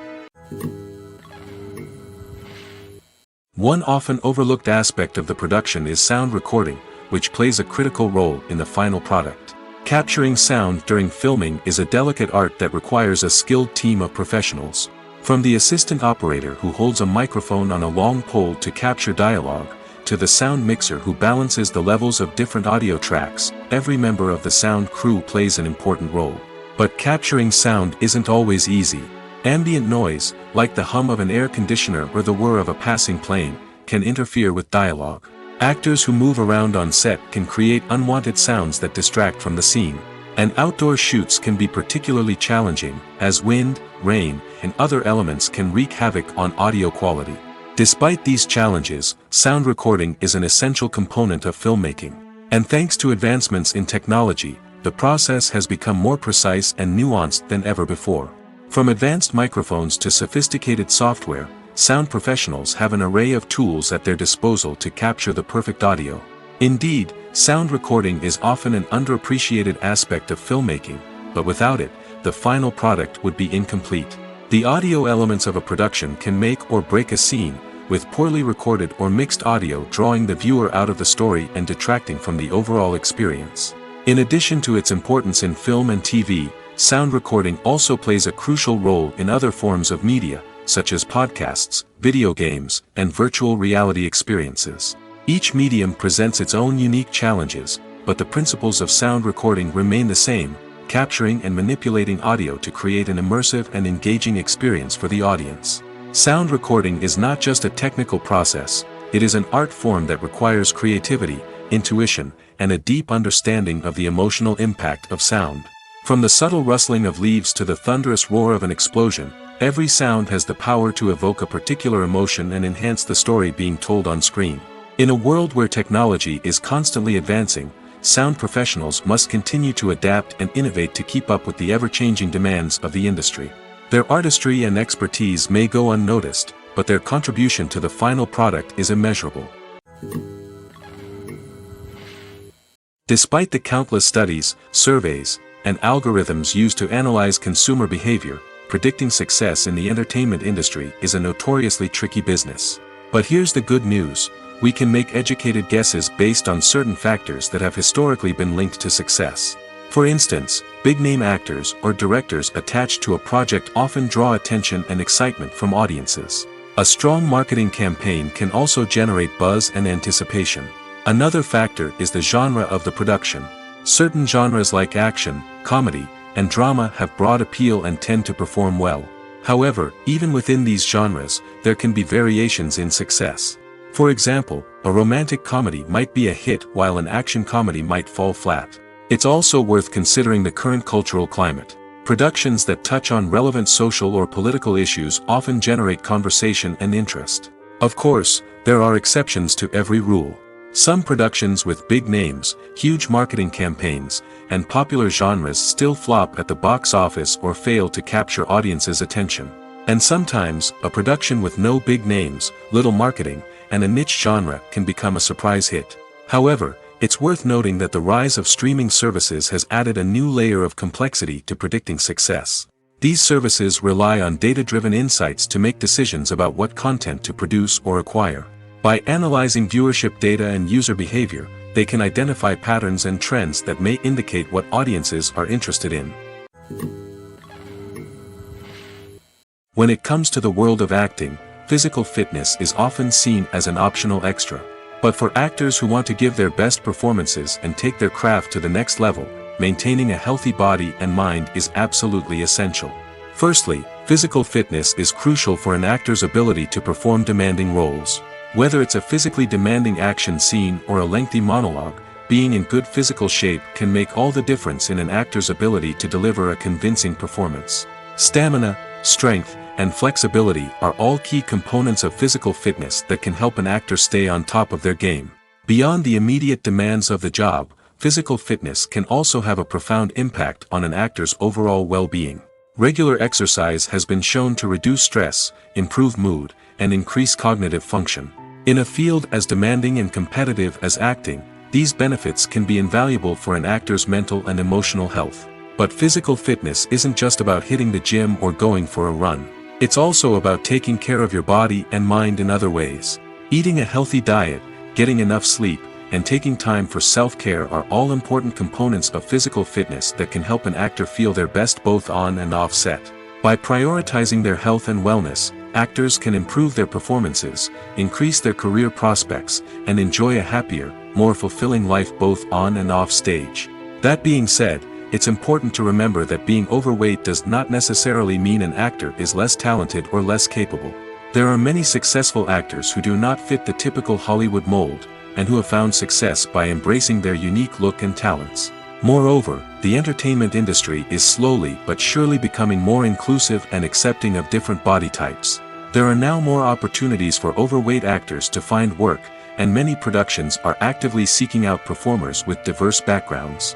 One often overlooked aspect of the production is sound recording, which plays a critical role in the final product. Capturing sound during filming is a delicate art that requires a skilled team of professionals. From the assistant operator who holds a microphone on a long pole to capture dialogue, to the sound mixer who balances the levels of different audio tracks, every member of the sound crew plays an important role. But capturing sound isn't always easy. Ambient noise, like the hum of an air conditioner or the whir of a passing plane, can interfere with dialogue. Actors who move around on set can create unwanted sounds that distract from the scene. And outdoor shoots can be particularly challenging, as wind, rain, and other elements can wreak havoc on audio quality. Despite these challenges, sound recording is an essential component of filmmaking. And thanks to advancements in technology, the process has become more precise and nuanced than ever before. From advanced microphones to sophisticated software, sound professionals have an array of tools at their disposal to capture the perfect audio. Indeed, sound recording is often an underappreciated aspect of filmmaking, but without it, the final product would be incomplete. The audio elements of a production can make or break a scene, with poorly recorded or mixed audio drawing the viewer out of the story and detracting from the overall experience. In addition to its importance in film and TV, sound recording also plays a crucial role in other forms of media, such as podcasts, video games, and virtual reality experiences. Each medium presents its own unique challenges, but the principles of sound recording remain the same, capturing and manipulating audio to create an immersive and engaging experience for the audience. Sound recording is not just a technical process, it is an art form that requires creativity, intuition, and a deep understanding of the emotional impact of sound. From the subtle rustling of leaves to the thunderous roar of an explosion, every sound has the power to evoke a particular emotion and enhance the story being told on screen. In a world where technology is constantly advancing, sound professionals must continue to adapt and innovate to keep up with the ever-changing demands of the industry. Their artistry and expertise may go unnoticed, but their contribution to the final product is immeasurable. Despite the countless studies, surveys, and algorithms used to analyze consumer behavior, predicting success in the entertainment industry is a notoriously tricky business. But here's the good news: we can make educated guesses based on certain factors that have historically been linked to success. For instance, big-name actors or directors attached to a project often draw attention and excitement from audiences. A strong marketing campaign can also generate buzz and anticipation. Another factor is the genre of the production. Certain genres like action, comedy, and drama have broad appeal and tend to perform well. However, even within these genres, there can be variations in success. For example, a romantic comedy might be a hit while an action comedy might fall flat. It's also worth considering the current cultural climate. Productions that touch on relevant social or political issues often generate conversation and interest. Of course, there are exceptions to every rule. Some productions with big names, huge marketing campaigns, and popular genres still flop at the box office or fail to capture audiences' attention. And sometimes, a production with no big names, little marketing, and a niche genre can become a surprise hit. However, it's worth noting that the rise of streaming services has added a new layer of complexity to predicting success. These services rely on data-driven insights to make decisions about what content to produce or acquire. By analyzing viewership data and user behavior, they can identify patterns and trends that may indicate what audiences are interested in. When it comes to the world of acting, physical fitness is often seen as an optional extra. But for actors who want to give their best performances and take their craft to the next level, maintaining a healthy body and mind is absolutely essential. Firstly, physical fitness is crucial for an actor's ability to perform demanding roles. Whether it's a physically demanding action scene or a lengthy monologue, being in good physical shape can make all the difference in an actor's ability to deliver a convincing performance. Stamina, strength, and flexibility are all key components of physical fitness that can help an actor stay on top of their game. Beyond the immediate demands of the job, physical fitness can also have a profound impact on an actor's overall well-being. Regular exercise has been shown to reduce stress, improve mood, and increase cognitive function. In a field as demanding and competitive as acting, these benefits can be invaluable for an actor's mental and emotional health. But physical fitness isn't just about hitting the gym or going for a run. It's also about taking care of your body and mind in other ways. Eating a healthy diet, getting enough sleep, and taking time for self-care are all important components of physical fitness that can help an actor feel their best both on and off set. By prioritizing their health and wellness, actors can improve their performances, increase their career prospects, and enjoy a happier, more fulfilling life both on and off stage. That being said, it's important to remember that being overweight does not necessarily mean an actor is less talented or less capable. There are many successful actors who do not fit the typical Hollywood mold, and who have found success by embracing their unique look and talents. Moreover, the entertainment industry is slowly but surely becoming more inclusive and accepting of different body types. There are now more opportunities for overweight actors to find work, and many productions are actively seeking out performers with diverse backgrounds.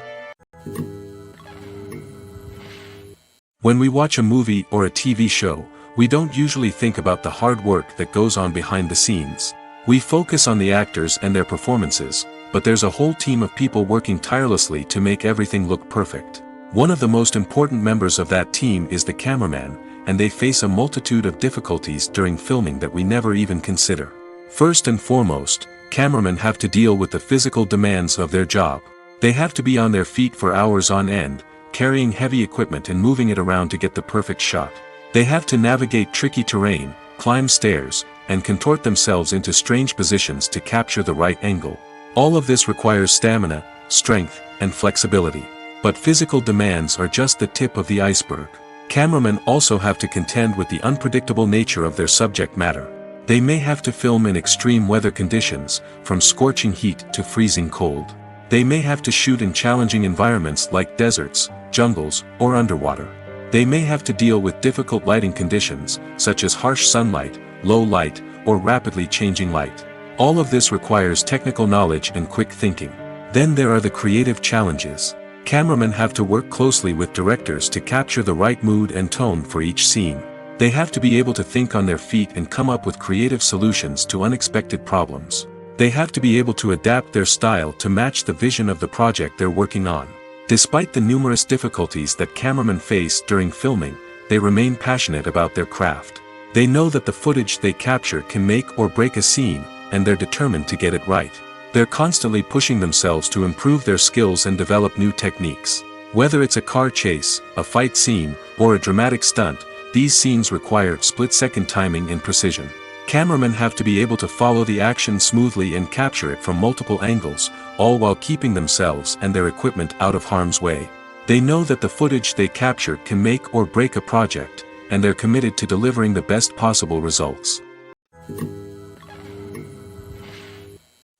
When we watch a movie or a TV show, we don't usually think about the hard work that goes on behind the scenes. We focus on the actors and their performances, but there's a whole team of people working tirelessly to make everything look perfect. One of the most important members of that team is the cameraman, and they face a multitude of difficulties during filming that we never even consider. First and foremost, cameramen have to deal with the physical demands of their job. They have to be on their feet for hours on end, carrying heavy equipment and moving it around to get the perfect shot. They have to navigate tricky terrain, climb stairs, and contort themselves into strange positions to capture the right angle. All of this requires stamina, strength, and flexibility. But physical demands are just the tip of the iceberg. Cameramen also have to contend with the unpredictable nature of their subject matter. They may have to film in extreme weather conditions, from scorching heat to freezing cold. They may have to shoot in challenging environments like deserts, jungles, or underwater. They may have to deal with difficult lighting conditions, such as harsh sunlight, low light, or rapidly changing light. All of this requires technical knowledge and quick thinking. Then there are the creative challenges. Cameramen have to work closely with directors to capture the right mood and tone for each scene. They have to be able to think on their feet and come up with creative solutions to unexpected problems. They have to be able to adapt their style to match the vision of the project they're working on. Despite the numerous difficulties that cameramen face during filming, they remain passionate about their craft. They know that the footage they capture can make or break a scene, and they're determined to get it right. They're constantly pushing themselves to improve their skills and develop new techniques. Whether it's a car chase, a fight scene, or a dramatic stunt, these scenes require split-second timing and precision. Cameramen have to be able to follow the action smoothly and capture it from multiple angles, all while keeping themselves and their equipment out of harm's way. They know that the footage they capture can make or break a project, and they're committed to delivering the best possible results.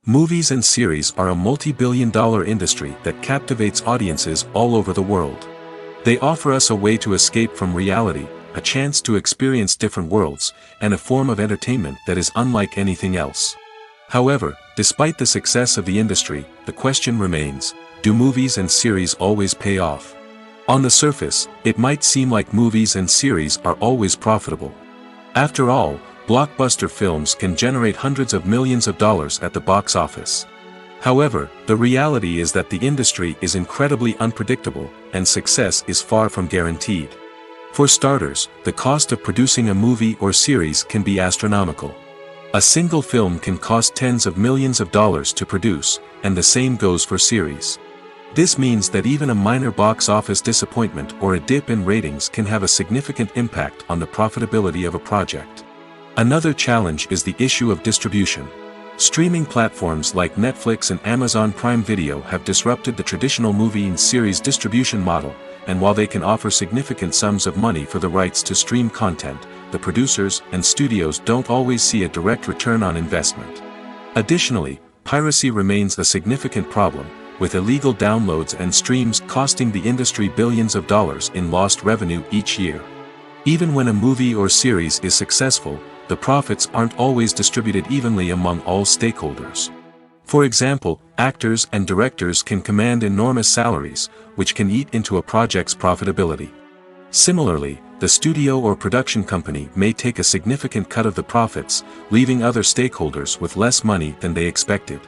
Movies and series are a multi-billion-dollar industry that captivates audiences all over the world. They offer us a way to escape from reality, a chance to experience different worlds, and a form of entertainment that is unlike anything else. However, despite the success of the industry, the question remains, do movies and series always pay off? On the surface, it might seem like movies and series are always profitable. After all, blockbuster films can generate hundreds of millions of dollars at the box office. However, the reality is that the industry is incredibly unpredictable, and success is far from guaranteed. For starters, the cost of producing a movie or series can be astronomical. A single film can cost tens of millions of dollars to produce, and the same goes for series. This means that even a minor box office disappointment or a dip in ratings can have a significant impact on the profitability of a project. Another challenge is the issue of distribution. Streaming platforms like Netflix and Amazon Prime Video have disrupted the traditional movie and series distribution model, and while they can offer significant sums of money for the rights to stream content, the producers and studios don't always see a direct return on investment. Additionally, piracy remains a significant problem, with illegal downloads and streams costing the industry billions of dollars in lost revenue each year. Even when a movie or series is successful, the profits aren't always distributed evenly among all stakeholders. For example, actors and directors can command enormous salaries, which can eat into a project's profitability. Similarly, the studio or production company may take a significant cut of the profits, leaving other stakeholders with less money than they expected.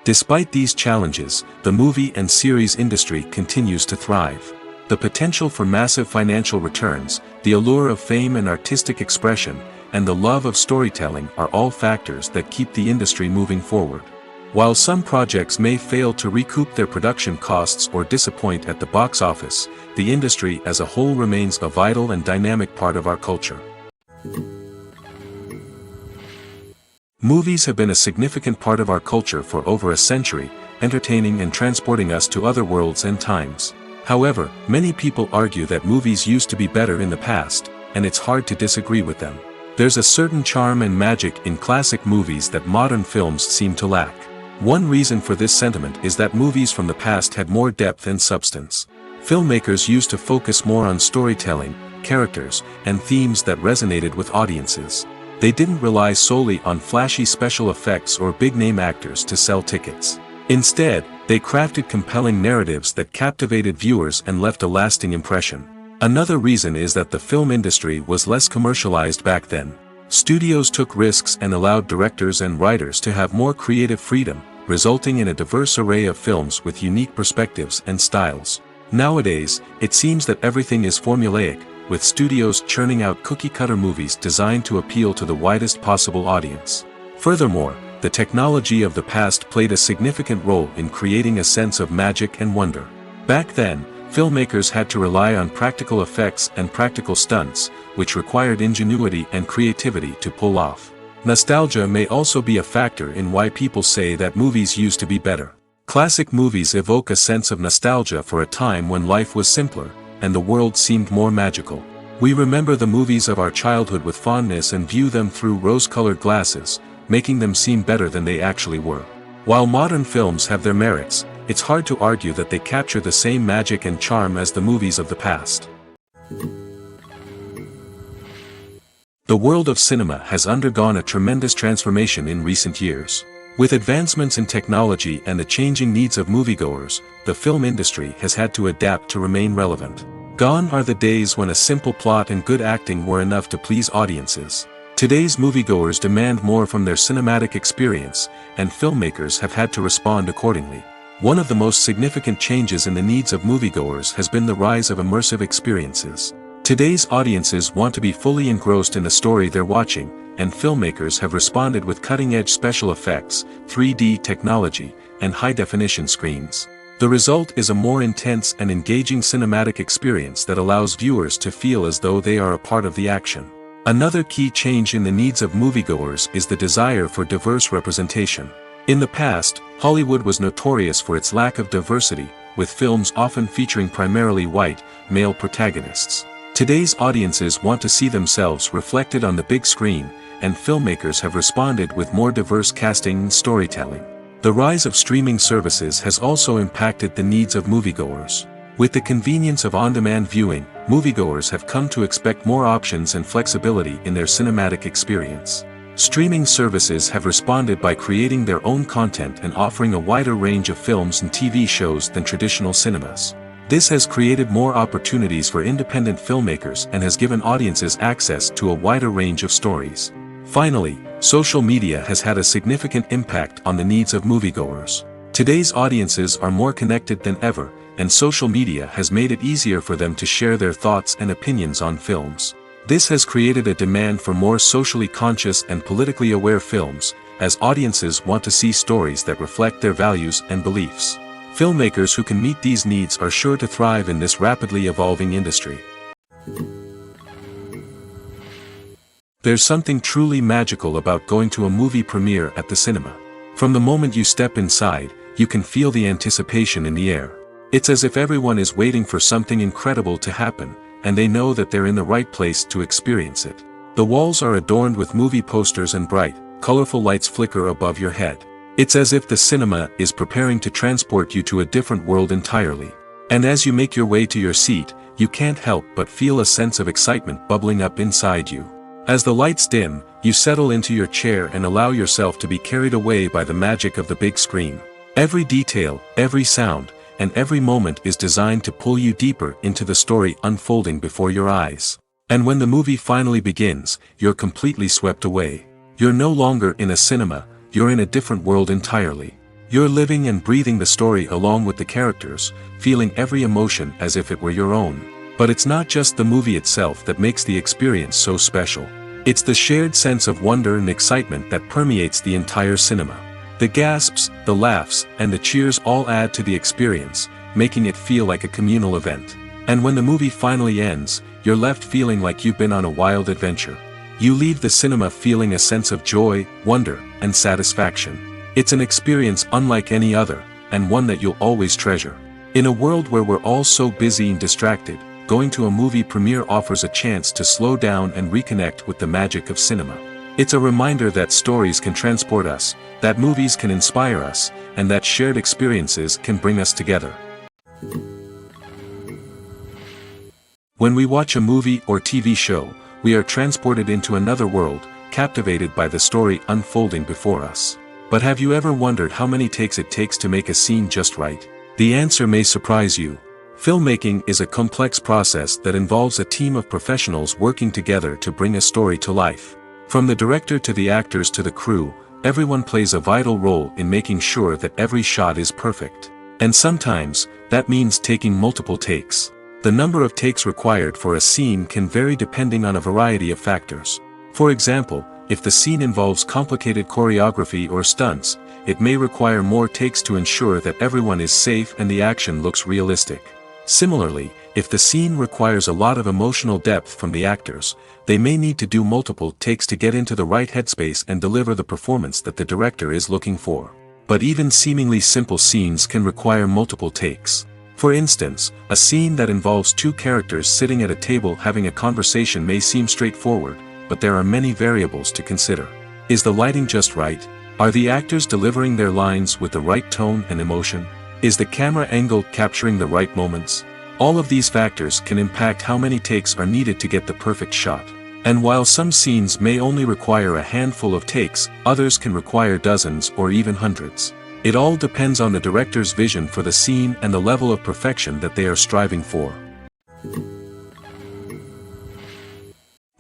Despite these challenges, the movie and series industry continues to thrive. The potential for massive financial returns, the allure of fame and artistic expression, and the love of storytelling are all factors that keep the industry moving forward. While some projects may fail to recoup their production costs or disappoint at the box office, the industry as a whole remains a vital and dynamic part of our culture. Movies have been a significant part of our culture for over a century, entertaining and transporting us to other worlds and times. However, many people argue that movies used to be better in the past, and it's hard to disagree with them. There's a certain charm and magic in classic movies that modern films seem to lack. One reason for this sentiment is that movies from the past had more depth and substance. Filmmakers used to focus more on storytelling, characters, and themes that resonated with audiences. They didn't rely solely on flashy special effects or big-name actors to sell tickets. Instead, they crafted compelling narratives that captivated viewers and left a lasting impression. Another reason is that the film industry was less commercialized back then. Studios took risks and allowed directors and writers to have more creative freedom, resulting in a diverse array of films with unique perspectives and styles. Nowadays, it seems that everything is formulaic, with studios churning out cookie-cutter movies designed to appeal to the widest possible audience. Furthermore, the technology of the past played a significant role in creating a sense of magic and wonder. Back then, filmmakers had to rely on practical effects and practical stunts, which required ingenuity and creativity to pull off. Nostalgia may also be a factor in why people say that movies used to be better. Classic movies evoke a sense of nostalgia for a time when life was simpler, and the world seemed more magical. We remember the movies of our childhood with fondness and view them through rose-colored glasses, making them seem better than they actually were. While modern films have their merits, it's hard to argue that they capture the same magic and charm as the movies of the past. The world of cinema has undergone a tremendous transformation in recent years. With advancements in technology and the changing needs of moviegoers, the film industry has had to adapt to remain relevant. Gone are the days when a simple plot and good acting were enough to please audiences. Today's moviegoers demand more from their cinematic experience, and filmmakers have had to respond accordingly. One of the most significant changes in the needs of moviegoers has been the rise of immersive experiences. Today's audiences want to be fully engrossed in the story they're watching, and filmmakers have responded with cutting-edge special effects, 3D technology, and high-definition screens. The result is a more intense and engaging cinematic experience that allows viewers to feel as though they are a part of the action. Another key change in the needs of moviegoers is the desire for diverse representation. In the past, Hollywood was notorious for its lack of diversity, with films often featuring primarily white, male protagonists. Today's audiences want to see themselves reflected on the big screen, and filmmakers have responded with more diverse casting and storytelling. The rise of streaming services has also impacted the needs of moviegoers. With the convenience of on-demand viewing, moviegoers have come to expect more options and flexibility in their cinematic experience. Streaming services have responded by creating their own content and offering a wider range of films and TV shows than traditional cinemas. This has created more opportunities for independent filmmakers and has given audiences access to a wider range of stories. Finally, social media has had a significant impact on the needs of moviegoers. Today's audiences are more connected than ever, and social media has made it easier for them to share their thoughts and opinions on films. This has created a demand for more socially conscious and politically aware films, as audiences want to see stories that reflect their values and beliefs. Filmmakers who can meet these needs are sure to thrive in this rapidly evolving industry. There's something truly magical about going to a movie premiere at the cinema. From the moment you step inside, you can feel the anticipation in the air. It's as if everyone is waiting for something incredible to happen, and they know that they're in the right place to experience it. The walls are adorned with movie posters and bright, colorful lights flicker above your head. It's as if the cinema is preparing to transport you to a different world entirely. And as you make your way to your seat, you can't help but feel a sense of excitement bubbling up inside you. As the lights dim, you settle into your chair and allow yourself to be carried away by the magic of the big screen. Every detail, every sound, and every moment is designed to pull you deeper into the story unfolding before your eyes. And when the movie finally begins, you're completely swept away. You're no longer in a cinema, you're in a different world entirely. You're living and breathing the story along with the characters, feeling every emotion as if it were your own. But it's not just the movie itself that makes the experience so special. It's the shared sense of wonder and excitement that permeates the entire cinema. The gasps, the laughs, and the cheers all add to the experience, making it feel like a communal event. And when the movie finally ends, you're left feeling like you've been on a wild adventure. You leave the cinema feeling a sense of joy, wonder, and satisfaction. It's an experience unlike any other, and one that you'll always treasure. In a world where we're all so busy and distracted, going to a movie premiere offers a chance to slow down and reconnect with the magic of cinema. It's a reminder that stories can transport us, that movies can inspire us, and that shared experiences can bring us together. When we watch a movie or TV show, we are transported into another world, captivated by the story unfolding before us. But have you ever wondered how many takes it takes to make a scene just right? The answer may surprise you. Filmmaking is a complex process that involves a team of professionals working together to bring a story to life. From the director to the actors to the crew, everyone plays a vital role in making sure that every shot is perfect. And sometimes, that means taking multiple takes. The number of takes required for a scene can vary depending on a variety of factors. For example, if the scene involves complicated choreography or stunts, it may require more takes to ensure that everyone is safe and the action looks realistic. Similarly, if the scene requires a lot of emotional depth from the actors, they may need to do multiple takes to get into the right headspace and deliver the performance that the director is looking for. But even seemingly simple scenes can require multiple takes. For instance, a scene that involves two characters sitting at a table having a conversation may seem straightforward, but there are many variables to consider. Is the lighting just right? Are the actors delivering their lines with the right tone and emotion? Is the camera angle capturing the right moments? All of these factors can impact how many takes are needed to get the perfect shot. And while some scenes may only require a handful of takes, others can require dozens or even hundreds. It all depends on the director's vision for the scene and the level of perfection that they are striving for.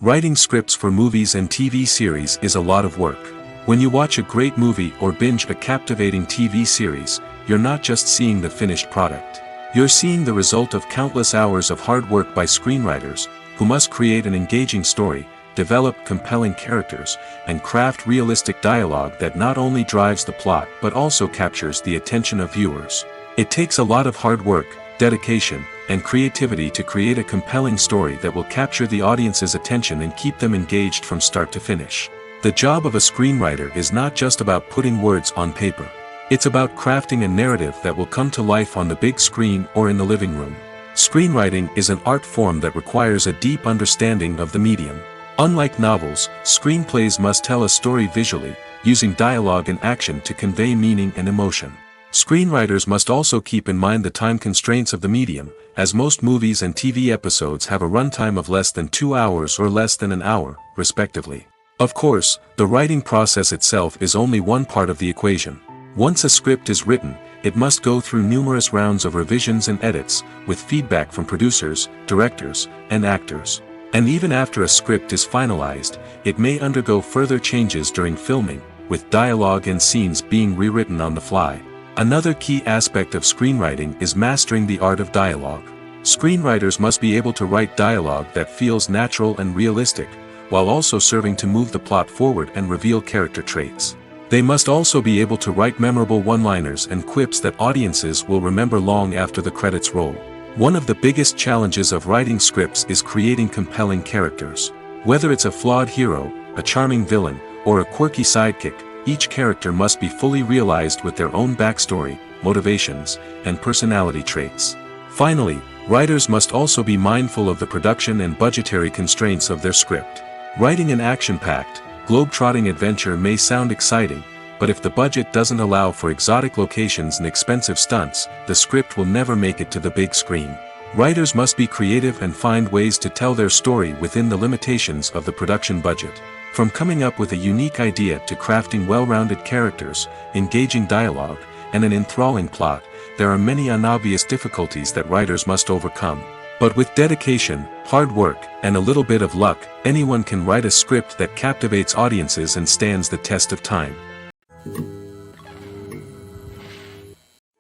Writing scripts for movies and TV series is a lot of work. When you watch a great movie or binge a captivating TV series, you're not just seeing the finished product. You're seeing the result of countless hours of hard work by screenwriters, who must create an engaging story, develop compelling characters, and craft realistic dialogue that not only drives the plot but also captures the attention of viewers. It takes a lot of hard work, dedication, and creativity to create a compelling story that will capture the audience's attention and keep them engaged from start to finish. The job of a screenwriter is not just about putting words on paper. It's about crafting a narrative that will come to life on the big screen or in the living room. Screenwriting is an art form that requires a deep understanding of the medium. Unlike novels, screenplays must tell a story visually, using dialogue and action to convey meaning and emotion. Screenwriters must also keep in mind the time constraints of the medium, as most movies and TV episodes have a runtime of less than 2 hours or less than an hour, respectively. Of course, the writing process itself is only one part of the equation. Once a script is written, it must go through numerous rounds of revisions and edits, with feedback from producers, directors, and actors. And even after a script is finalized, it may undergo further changes during filming, with dialogue and scenes being rewritten on the fly. Another key aspect of screenwriting is mastering the art of dialogue. Screenwriters must be able to write dialogue that feels natural and realistic, while also serving to move the plot forward and reveal character traits. They must also be able to write memorable one-liners and quips that audiences will remember long after the credits roll. One of the biggest challenges of writing scripts is creating compelling characters. Whether it's a flawed hero, a charming villain, or a quirky sidekick, each character must be fully realized with their own backstory, motivations, and personality traits. Finally, writers must also be mindful of the production and budgetary constraints of their script. Writing an action-packed, globe-trotting adventure may sound exciting, but if the budget doesn't allow for exotic locations and expensive stunts, the script will never make it to the big screen. Writers must be creative and find ways to tell their story within the limitations of the production budget. From coming up with a unique idea to crafting well-rounded characters, engaging dialogue, and an enthralling plot, there are many unobvious difficulties that writers must overcome. But with dedication, hard work, and a little bit of luck, anyone can write a script that captivates audiences and stands the test of time.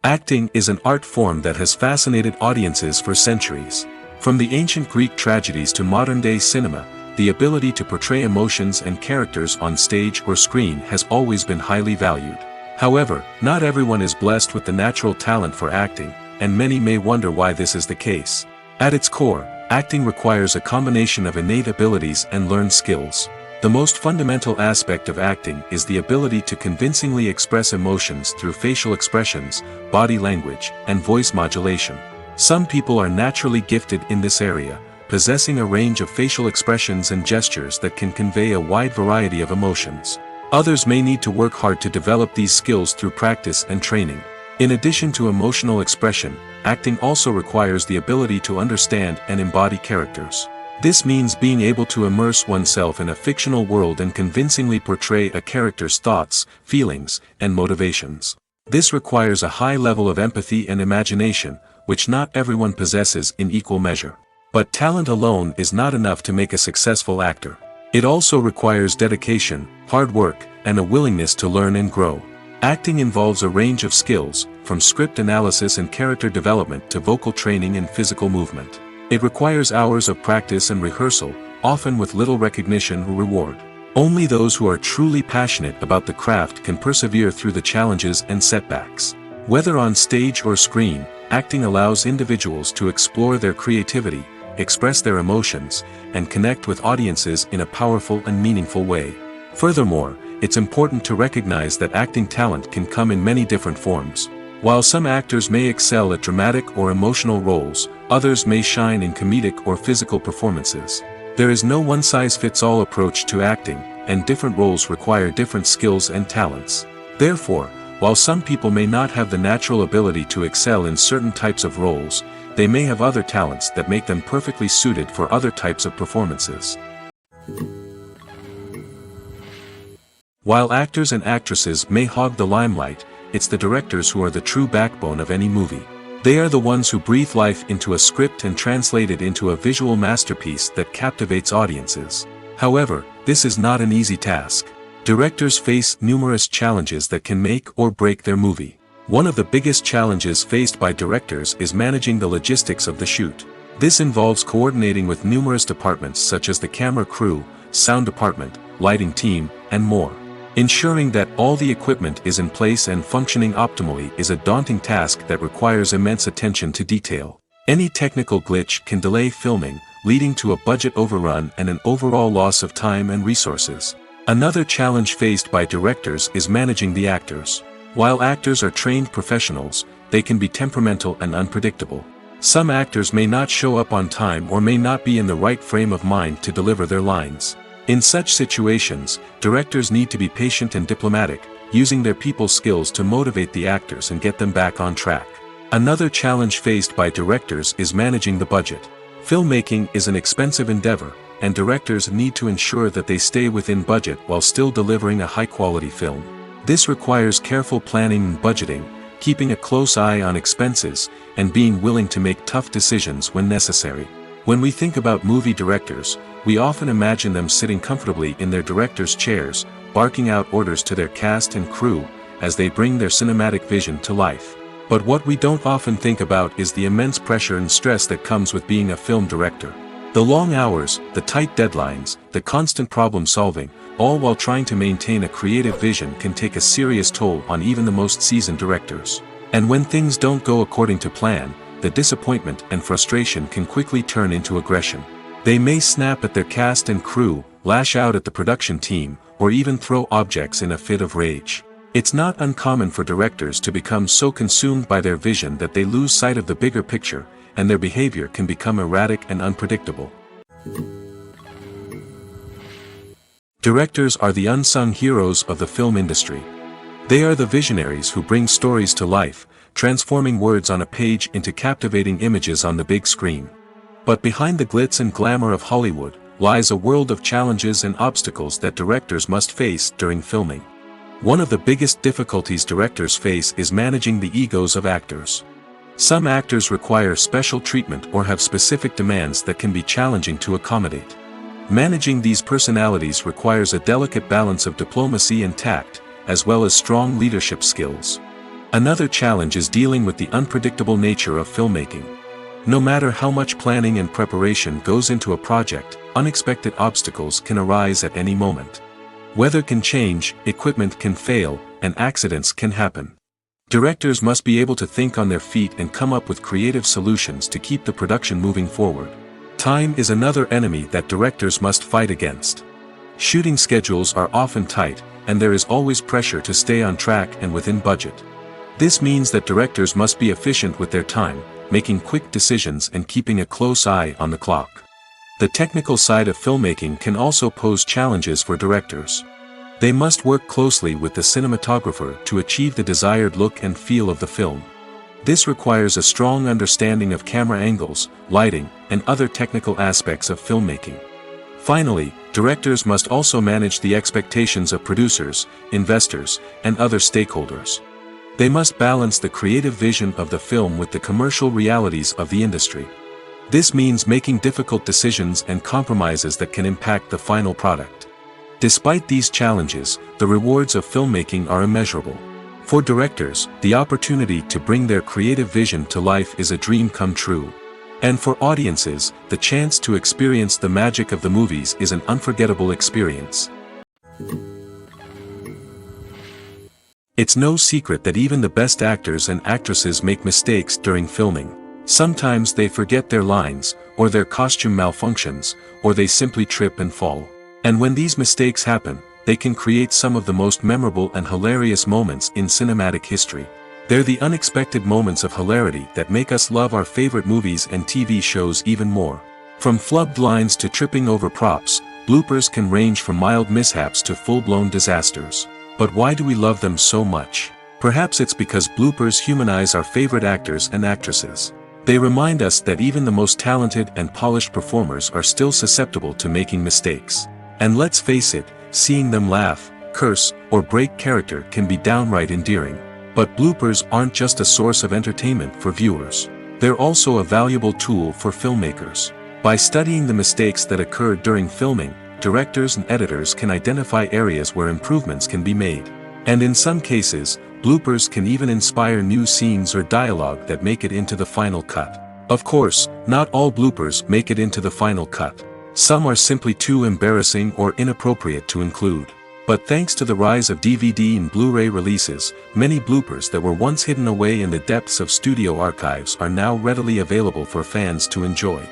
Acting is an art form that has fascinated audiences for centuries. From the ancient Greek tragedies to modern-day cinema, the ability to portray emotions and characters on stage or screen has always been highly valued. However, not everyone is blessed with the natural talent for acting, and many may wonder why this is the case. At its core, acting requires a combination of innate abilities and learned skills. The most fundamental aspect of acting is the ability to convincingly express emotions through facial expressions, body language, and voice modulation. Some people are naturally gifted in this area, possessing a range of facial expressions and gestures that can convey a wide variety of emotions. Others may need to work hard to develop these skills through practice and training. In addition to emotional expression, acting also requires the ability to understand and embody characters. This means being able to immerse oneself in a fictional world and convincingly portray a character's thoughts, feelings, and motivations. This requires a high level of empathy and imagination, which not everyone possesses in equal measure. But talent alone is not enough to make a successful actor. It also requires dedication, hard work, and a willingness to learn and grow. Acting involves a range of skills, from script analysis and character development to vocal training and physical movement. It requires hours of practice and rehearsal, often with little recognition or reward. Only those who are truly passionate about the craft can persevere through the challenges and setbacks. Whether on stage or screen, acting allows individuals to explore their creativity, express their emotions, and connect with audiences in a powerful and meaningful way. Furthermore, it's important to recognize that acting talent can come in many different forms. While some actors may excel at dramatic or emotional roles, others may shine in comedic or physical performances. There is no one-size-fits-all approach to acting, and different roles require different skills and talents. Therefore, while some people may not have the natural ability to excel in certain types of roles, they may have other talents that make them perfectly suited for other types of performances. While actors and actresses may hog the limelight, it's the directors who are the true backbone of any movie. They are the ones who breathe life into a script and translate it into a visual masterpiece that captivates audiences. However, this is not an easy task. Directors face numerous challenges that can make or break their movie. One of the biggest challenges faced by directors is managing the logistics of the shoot. This involves coordinating with numerous departments such as the camera crew, sound department, lighting team, and more. Ensuring that all the equipment is in place and functioning optimally is a daunting task that requires immense attention to detail. Any technical glitch can delay filming, leading to a budget overrun and an overall loss of time and resources. Another challenge faced by directors is managing the actors. While actors are trained professionals, they can be temperamental and unpredictable. Some actors may not show up on time or may not be in the right frame of mind to deliver their lines. In such situations, directors need to be patient and diplomatic, using their people skills to motivate the actors and get them back on track. Another challenge faced by directors is managing the budget. Filmmaking is an expensive endeavor, and directors need to ensure that they stay within budget while still delivering a high-quality film. This requires careful planning and budgeting, keeping a close eye on expenses, and being willing to make tough decisions when necessary. When we think about movie directors, we often imagine them sitting comfortably in their director's chairs, barking out orders to their cast and crew, as they bring their cinematic vision to life. But what we don't often think about is the immense pressure and stress that comes with being a film director. The long hours, the tight deadlines, the constant problem solving, all while trying to maintain a creative vision can take a serious toll on even the most seasoned directors. And when things don't go according to plan, the disappointment and frustration can quickly turn into aggression. They may snap at their cast and crew, lash out at the production team, or even throw objects in a fit of rage. It's not uncommon for directors to become so consumed by their vision that they lose sight of the bigger picture, and their behavior can become erratic and unpredictable. Directors are the unsung heroes of the film industry. They are the visionaries who bring stories to life, transforming words on a page into captivating images on the big screen. But behind the glitz and glamour of Hollywood, lies a world of challenges and obstacles that directors must face during filming. One of the biggest difficulties directors face is managing the egos of actors. Some actors require special treatment or have specific demands that can be challenging to accommodate. Managing these personalities requires a delicate balance of diplomacy and tact, as well as strong leadership skills. Another challenge is dealing with the unpredictable nature of filmmaking. No matter how much planning and preparation goes into a project, unexpected obstacles can arise at any moment. Weather can change, equipment can fail, and accidents can happen. Directors must be able to think on their feet and come up with creative solutions to keep the production moving forward. Time is another enemy that directors must fight against. Shooting schedules are often tight, and there is always pressure to stay on track and within budget. This means that directors must be efficient with their time, making quick decisions and keeping a close eye on the clock. The technical side of filmmaking can also pose challenges for directors. They must work closely with the cinematographer to achieve the desired look and feel of the film. This requires a strong understanding of camera angles, lighting, and other technical aspects of filmmaking. Finally, directors must also manage the expectations of producers, investors, and other stakeholders. They must balance the creative vision of the film with the commercial realities of the industry. This means making difficult decisions and compromises that can impact the final product. Despite these challenges, the rewards of filmmaking are immeasurable. For directors, the opportunity to bring their creative vision to life is a dream come true. And for audiences, the chance to experience the magic of the movies is an unforgettable experience. It's no secret that even the best actors and actresses make mistakes during filming. Sometimes they forget their lines, or their costume malfunctions, or they simply trip and fall. And when these mistakes happen, they can create some of the most memorable and hilarious moments in cinematic history. They're the unexpected moments of hilarity that make us love our favorite movies and TV shows even more. From flubbed lines to tripping over props, bloopers can range from mild mishaps to full-blown disasters. But why do we love them so much? Perhaps it's because bloopers humanize our favorite actors and actresses. They remind us that even the most talented and polished performers are still susceptible to making mistakes. And let's face it, seeing them laugh, curse, or break character can be downright endearing. But bloopers aren't just a source of entertainment for viewers. They're also a valuable tool for filmmakers. By studying the mistakes that occurred during filming, directors and editors can identify areas where improvements can be made. And in some cases, bloopers can even inspire new scenes or dialogue that make it into the final cut. Of course, not all bloopers make it into the final cut. Some are simply too embarrassing or inappropriate to include. But thanks to the rise of DVD and Blu-ray releases, many bloopers that were once hidden away in the depths of studio archives are now readily available for fans to enjoy.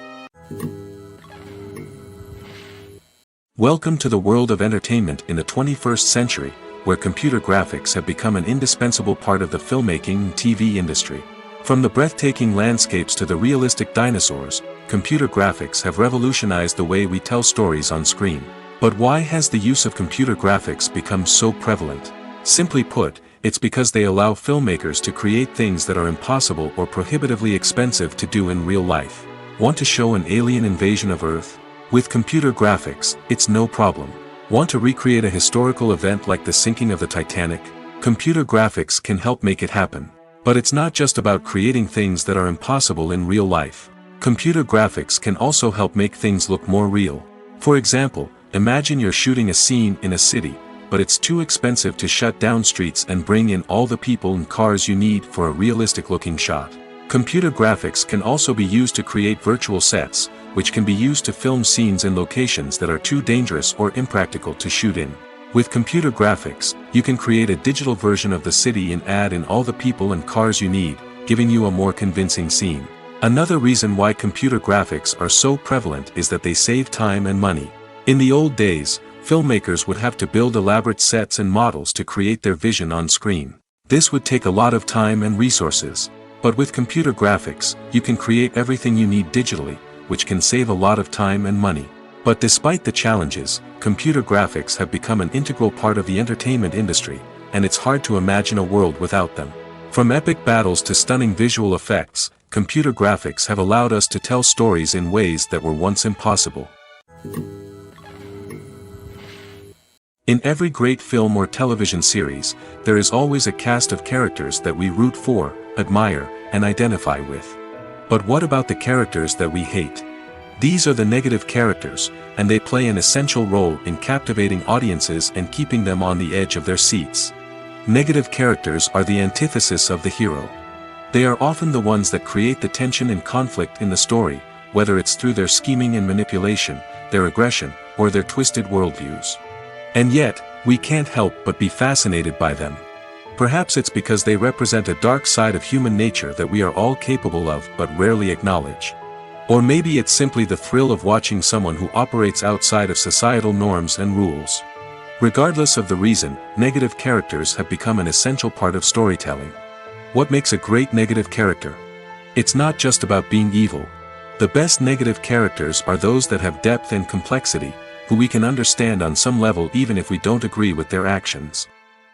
Welcome to the world of entertainment in the 21st century, where computer graphics have become an indispensable part of the filmmaking and TV industry. From the breathtaking landscapes to the realistic dinosaurs, computer graphics have revolutionized the way we tell stories on screen. But why has the use of computer graphics become so prevalent? Simply put, it's because they allow filmmakers to create things that are impossible or prohibitively expensive to do in real life. Want to show an alien invasion of Earth? With computer graphics, it's no problem. Want to recreate a historical event like the sinking of the Titanic? Computer graphics can help make it happen. But it's not just about creating things that are impossible in real life. Computer graphics can also help make things look more real. For example, imagine you're shooting a scene in a city, but it's too expensive to shut down streets and bring in all the people and cars you need for a realistic-looking shot. Computer graphics can also be used to create virtual sets, which can be used to film scenes in locations that are too dangerous or impractical to shoot in. With computer graphics, you can create a digital version of the city and add in all the people and cars you need, giving you a more convincing scene. Another reason why computer graphics are so prevalent is that they save time and money. In the old days, filmmakers would have to build elaborate sets and models to create their vision on screen. This would take a lot of time and resources. But with computer graphics, you can create everything you need digitally, which can save a lot of time and money. But despite the challenges, computer graphics have become an integral part of the entertainment industry, and it's hard to imagine a world without them. From epic battles to stunning visual effects, computer graphics have allowed us to tell stories in ways that were once impossible. In every great film or television series, there is always a cast of characters that we root for, admire, and identify with. But what about the characters that we hate? These are the negative characters, and they play an essential role in captivating audiences and keeping them on the edge of their seats. Negative characters are the antithesis of the hero. They are often the ones that create the tension and conflict in the story, whether it's through their scheming and manipulation, their aggression, or their twisted worldviews. And yet, we can't help but be fascinated by them. Perhaps it's because they represent a dark side of human nature that we are all capable of but rarely acknowledge. Or maybe it's simply the thrill of watching someone who operates outside of societal norms and rules. Regardless of the reason, negative characters have become an essential part of storytelling. What makes a great negative character? It's not just about being evil. The best negative characters are those that have depth and complexity, who we can understand on some level even if we don't agree with their actions.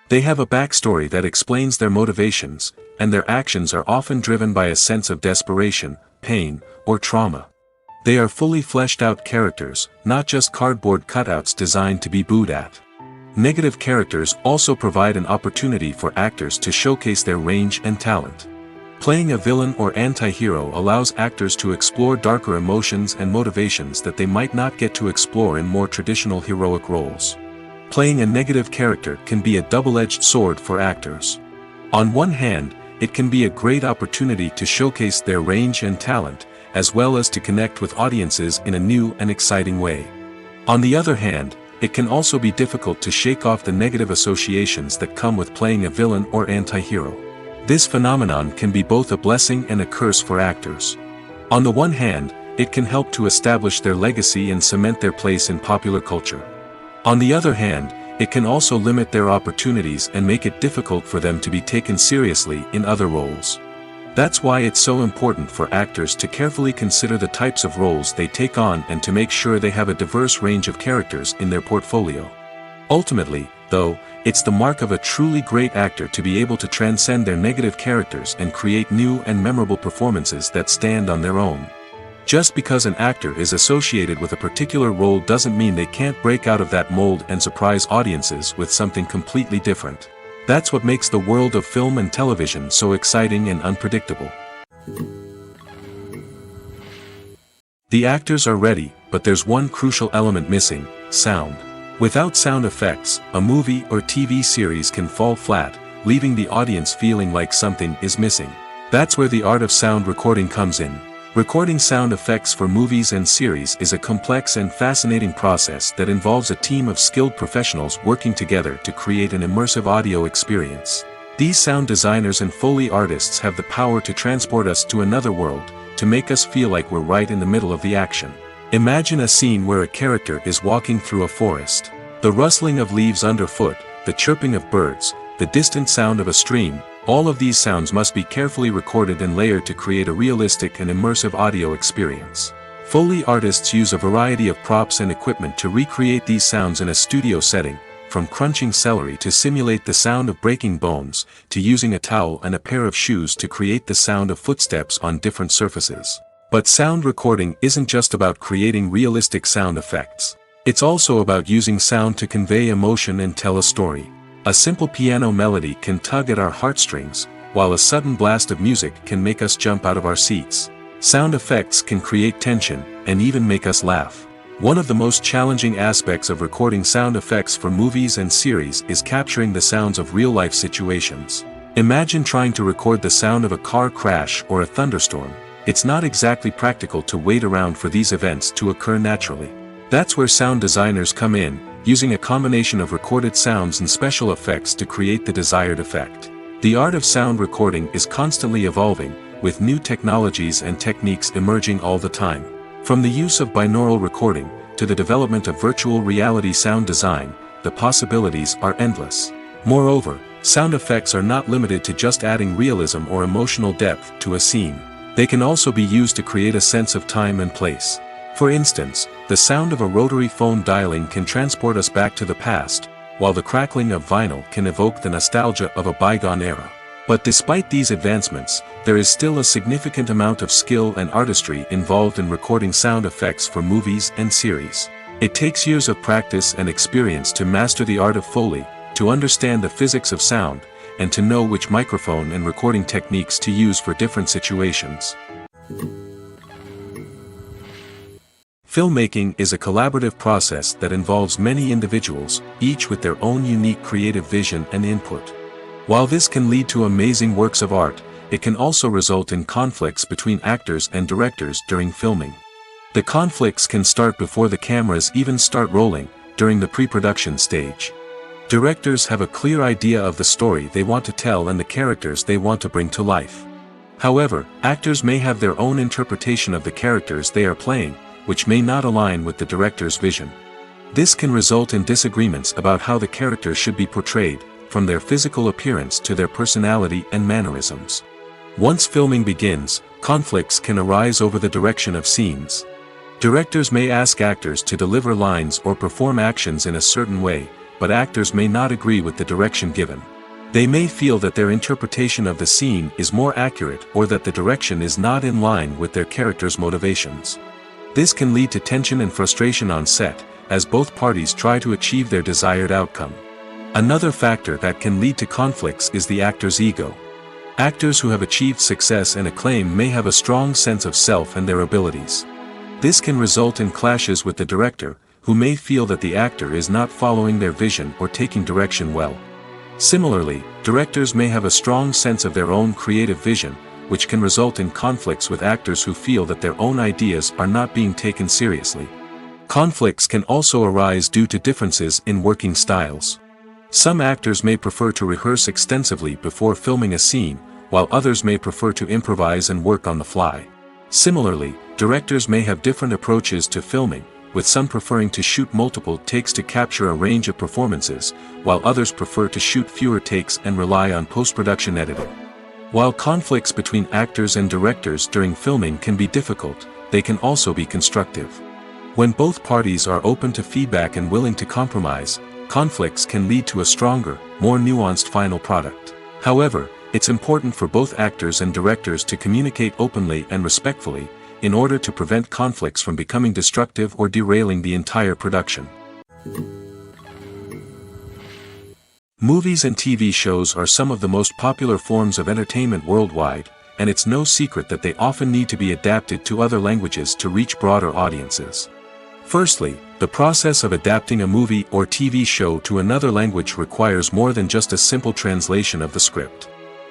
They have a backstory that explains their motivations, and their actions are often driven by a sense of desperation, pain, or trauma. They are fully fleshed out characters, not just cardboard cutouts designed to be booed at. Negative characters also provide an opportunity for actors to showcase their range and talent. Playing a villain or anti-hero allows actors to explore darker emotions and motivations that they might not get to explore in more traditional heroic roles. Playing a negative character can be a double-edged sword for actors. On one hand, it can be a great opportunity to showcase their range and talent, as well as to connect with audiences in a new and exciting way. On the other hand, it can also be difficult to shake off the negative associations that come with playing a villain or anti-hero. This phenomenon can be both a blessing and a curse for actors. On the one hand, it can help to establish their legacy and cement their place in popular culture. On the other hand, it can also limit their opportunities and make it difficult for them to be taken seriously in other roles. That's why it's so important for actors to carefully consider the types of roles they take on and to make sure they have a diverse range of characters in their portfolio. Ultimately, though, it's the mark of a truly great actor to be able to transcend their negative characters and create new and memorable performances that stand on their own. Just because an actor is associated with a particular role doesn't mean they can't break out of that mold and surprise audiences with something completely different. That's what makes the world of film and television so exciting and unpredictable. The actors are ready, but there's one crucial element missing: sound. Without sound effects, a movie or TV series can fall flat, leaving the audience feeling like something is missing. That's where the art of sound recording comes in. Recording sound effects for movies and series is a complex and fascinating process that involves a team of skilled professionals working together to create an immersive audio experience. These sound designers and Foley artists have the power to transport us to another world, to make us feel like we're right in the middle of the action. Imagine a scene where a character is walking through a forest. The rustling of leaves underfoot, the chirping of birds, the distant sound of a stream, all of these sounds must be carefully recorded and layered to create a realistic and immersive audio experience. Foley artists use a variety of props and equipment to recreate these sounds in a studio setting, from crunching celery to simulate the sound of breaking bones, to using a towel and a pair of shoes to create the sound of footsteps on different surfaces. But sound recording isn't just about creating realistic sound effects. It's also about using sound to convey emotion and tell a story. A simple piano melody can tug at our heartstrings, while a sudden blast of music can make us jump out of our seats. Sound effects can create tension, and even make us laugh. One of the most challenging aspects of recording sound effects for movies and series is capturing the sounds of real-life situations. Imagine trying to record the sound of a car crash or a thunderstorm. It's not exactly practical to wait around for these events to occur naturally. That's where sound designers come in, using a combination of recorded sounds and special effects to create the desired effect. The art of sound recording is constantly evolving, with new technologies and techniques emerging all the time. From the use of binaural recording, to the development of virtual reality sound design, the possibilities are endless. Moreover, sound effects are not limited to just adding realism or emotional depth to a scene. They can also be used to create a sense of time and place. For instance, the sound of a rotary phone dialing can transport us back to the past, while the crackling of vinyl can evoke the nostalgia of a bygone era. But despite these advancements, there is still a significant amount of skill and artistry involved in recording sound effects for movies and series. It takes years of practice and experience to master the art of Foley, to understand the physics of sound, and to know which microphone and recording techniques to use for different situations. Filmmaking is a collaborative process that involves many individuals, each with their own unique creative vision and input. While this can lead to amazing works of art, it can also result in conflicts between actors and directors during filming. The conflicts can start before the cameras even start rolling, during the pre-production stage. Directors have a clear idea of the story they want to tell and the characters they want to bring to life. However, actors may have their own interpretation of the characters they are playing, which may not align with the director's vision. This can result in disagreements about how the characters should be portrayed, from their physical appearance to their personality and mannerisms. Once filming begins, conflicts can arise over the direction of scenes. Directors may ask actors to deliver lines or perform actions in a certain way, but actors may not agree with the direction given. They may feel that their interpretation of the scene is more accurate or that the direction is not in line with their character's motivations. This can lead to tension and frustration on set, as both parties try to achieve their desired outcome. Another factor that can lead to conflicts is the actor's ego. Actors who have achieved success and acclaim may have a strong sense of self and their abilities. This can result in clashes with the director, who may feel that the actor is not following their vision or taking direction well. Similarly, directors may have a strong sense of their own creative vision, which can result in conflicts with actors who feel that their own ideas are not being taken seriously. Conflicts can also arise due to differences in working styles. Some actors may prefer to rehearse extensively before filming a scene, while others may prefer to improvise and work on the fly. Similarly, directors may have different approaches to filming, with some preferring to shoot multiple takes to capture a range of performances, while others prefer to shoot fewer takes and rely on post-production editing. While conflicts between actors and directors during filming can be difficult, they can also be constructive. When both parties are open to feedback and willing to compromise, conflicts can lead to a stronger, more nuanced final product. However, it's important for both actors and directors to communicate openly and respectfully, in order to prevent conflicts from becoming destructive or derailing the entire production. Movies and TV shows are some of the most popular forms of entertainment worldwide, and it's no secret that they often need to be adapted to other languages to reach broader audiences. Firstly, the process of adapting a movie or TV show to another language requires more than just a simple translation of the script.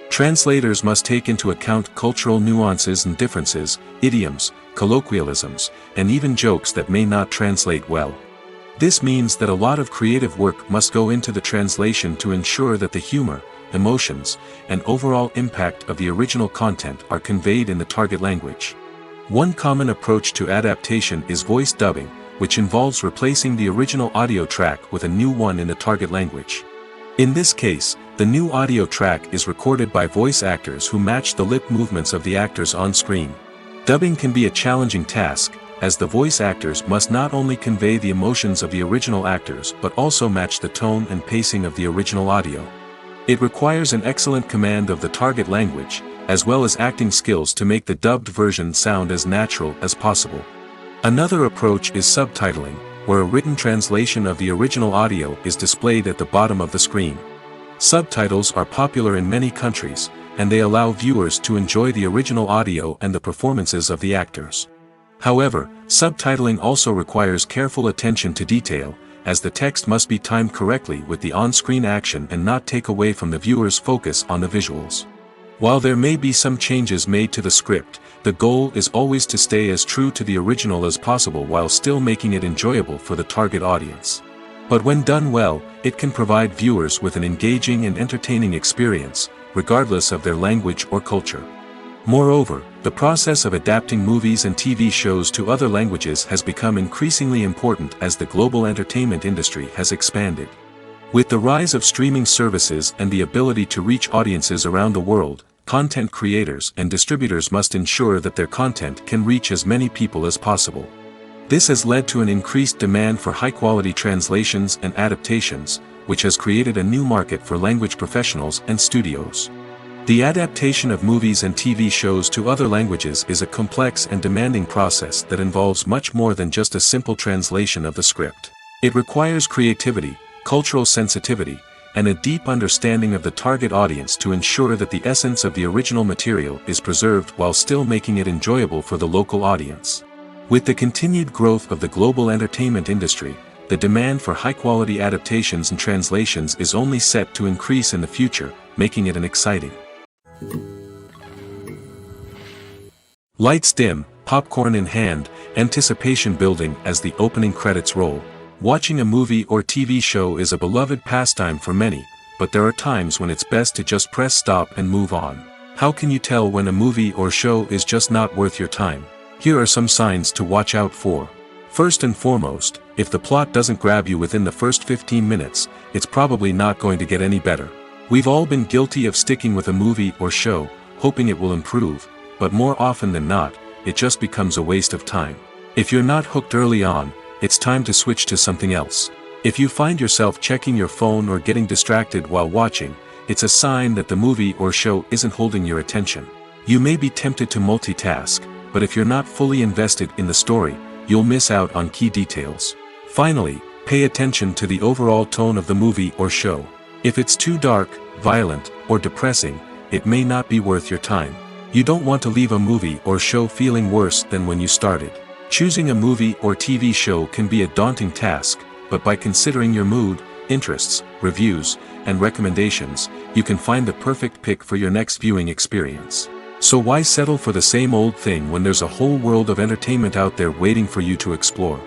Translators must take into account cultural nuances and differences, idioms, colloquialisms, and even jokes that may not translate well. This means that a lot of creative work must go into the translation to ensure that the humor, emotions, and overall impact of the original content are conveyed in the target language. One common approach to adaptation is voice dubbing, which involves replacing the original audio track with a new one in the target language. In this case, the new audio track is recorded by voice actors who match the lip movements of the actors on screen. Dubbing can be a challenging task, as the voice actors must not only convey the emotions of the original actors but also match the tone and pacing of the original audio. It requires an excellent command of the target language, as well as acting skills to make the dubbed version sound as natural as possible. Another approach is subtitling, where a written translation of the original audio is displayed at the bottom of the screen. Subtitles are popular in many countries, and they allow viewers to enjoy the original audio and the performances of the actors. However, subtitling also requires careful attention to detail, as the text must be timed correctly with the on-screen action and not take away from the viewer's focus on the visuals. While there may be some changes made to the script, the goal is always to stay as true to the original as possible while still making it enjoyable for the target audience. But when done well, it can provide viewers with an engaging and entertaining experience, regardless of their language or culture. Moreover, the process of adapting movies and TV shows to other languages has become increasingly important as the global entertainment industry has expanded. With the rise of streaming services and the ability to reach audiences around the world, content creators and distributors must ensure that their content can reach as many people as possible. This has led to an increased demand for high-quality translations and adaptations, which has created a new market for language professionals and studios. The adaptation of movies and TV shows to other languages is a complex and demanding process that involves much more than just a simple translation of the script. It requires creativity, cultural sensitivity, and a deep understanding of the target audience to ensure that the essence of the original material is preserved while still making it enjoyable for the local audience. With the continued growth of the global entertainment industry, the demand for high-quality adaptations and translations is only set to increase in the future, making it an exciting. Lights dim, popcorn in hand, anticipation building as the opening credits roll. Watching a movie or TV show is a beloved pastime for many, but there are times when it's best to just press stop and move on. How can you tell when a movie or show is just not worth your time? Here are some signs to watch out for. First and foremost, if the plot doesn't grab you within the first 15 minutes, it's probably not going to get any better. We've all been guilty of sticking with a movie or show, hoping it will improve, but more often than not, it just becomes a waste of time. If you're not hooked early on, it's time to switch to something else. If you find yourself checking your phone or getting distracted while watching, it's a sign that the movie or show isn't holding your attention. You may be tempted to multitask, but if you're not fully invested in the story, you'll miss out on key details. Finally, pay attention to the overall tone of the movie or show. If it's too dark, violent, or depressing, it may not be worth your time. You don't want to leave a movie or show feeling worse than when you started. Choosing a movie or TV show can be a daunting task, but by considering your mood, interests, reviews, and recommendations, you can find the perfect pick for your next viewing experience. So why settle for the same old thing when there's a whole world of entertainment out there waiting for you to explore?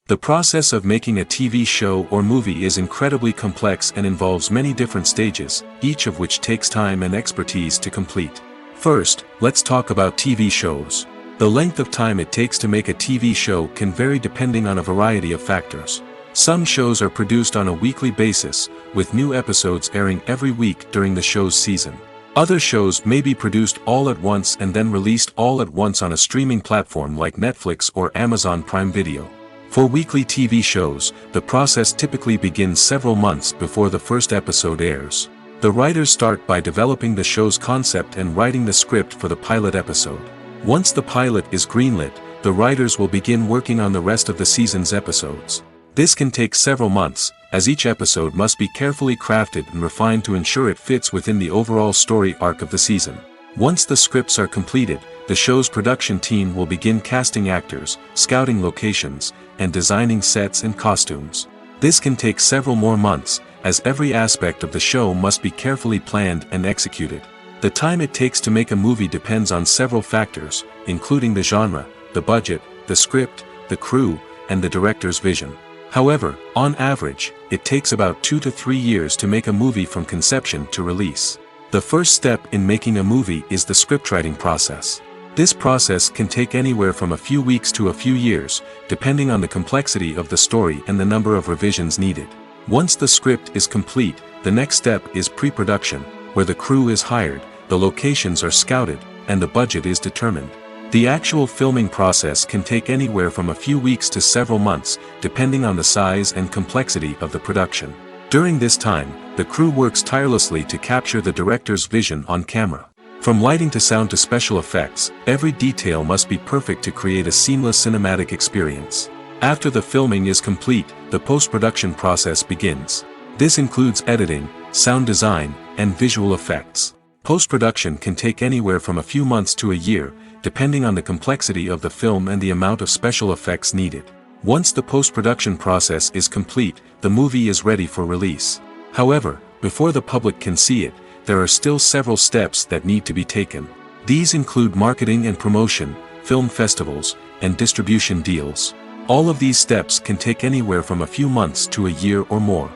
The process of making a TV show or movie is incredibly complex and involves many different stages, each of which takes time and expertise to complete. First, let's talk about TV shows. The length of time it takes to make a TV show can vary depending on a variety of factors. Some shows are produced on a weekly basis, with new episodes airing every week during the show's season. Other shows may be produced all at once and then released all at once on a streaming platform like Netflix or Amazon Prime Video. For weekly TV shows, the process typically begins several months before the first episode airs. The writers start by developing the show's concept and writing the script for the pilot episode. Once the pilot is greenlit, the writers will begin working on the rest of the season's episodes. This can take several months, as each episode must be carefully crafted and refined to ensure it fits within the overall story arc of the season. Once the scripts are completed, the show's production team will begin casting actors, scouting locations, and designing sets and costumes. This can take several more months, as every aspect of the show must be carefully planned and executed. The time it takes to make a movie depends on several factors, including the genre, the budget, the script, the crew, and the director's vision. However, on average, it takes about 2 to 3 years to make a movie from conception to release. The first step in making a movie is the scriptwriting process. This process can take anywhere from a few weeks to a few years, depending on the complexity of the story and the number of revisions needed. Once the script is complete, the next step is pre-production, where the crew is hired, the locations are scouted, and the budget is determined. The actual filming process can take anywhere from a few weeks to several months, depending on the size and complexity of the production. During this time, the crew works tirelessly to capture the director's vision on camera. From lighting to sound to special effects, every detail must be perfect to create a seamless cinematic experience. After the filming is complete, the post-production process begins. This includes editing, sound design, and visual effects. Post-production can take anywhere from a few months to a year, depending on the complexity of the film and the amount of special effects needed. Once the post-production process is complete, the movie is ready for release. However, before the public can see it, there are still several steps that need to be taken. These include marketing and promotion, film festivals, and distribution deals. All of these steps can take anywhere from a few months to a year or more.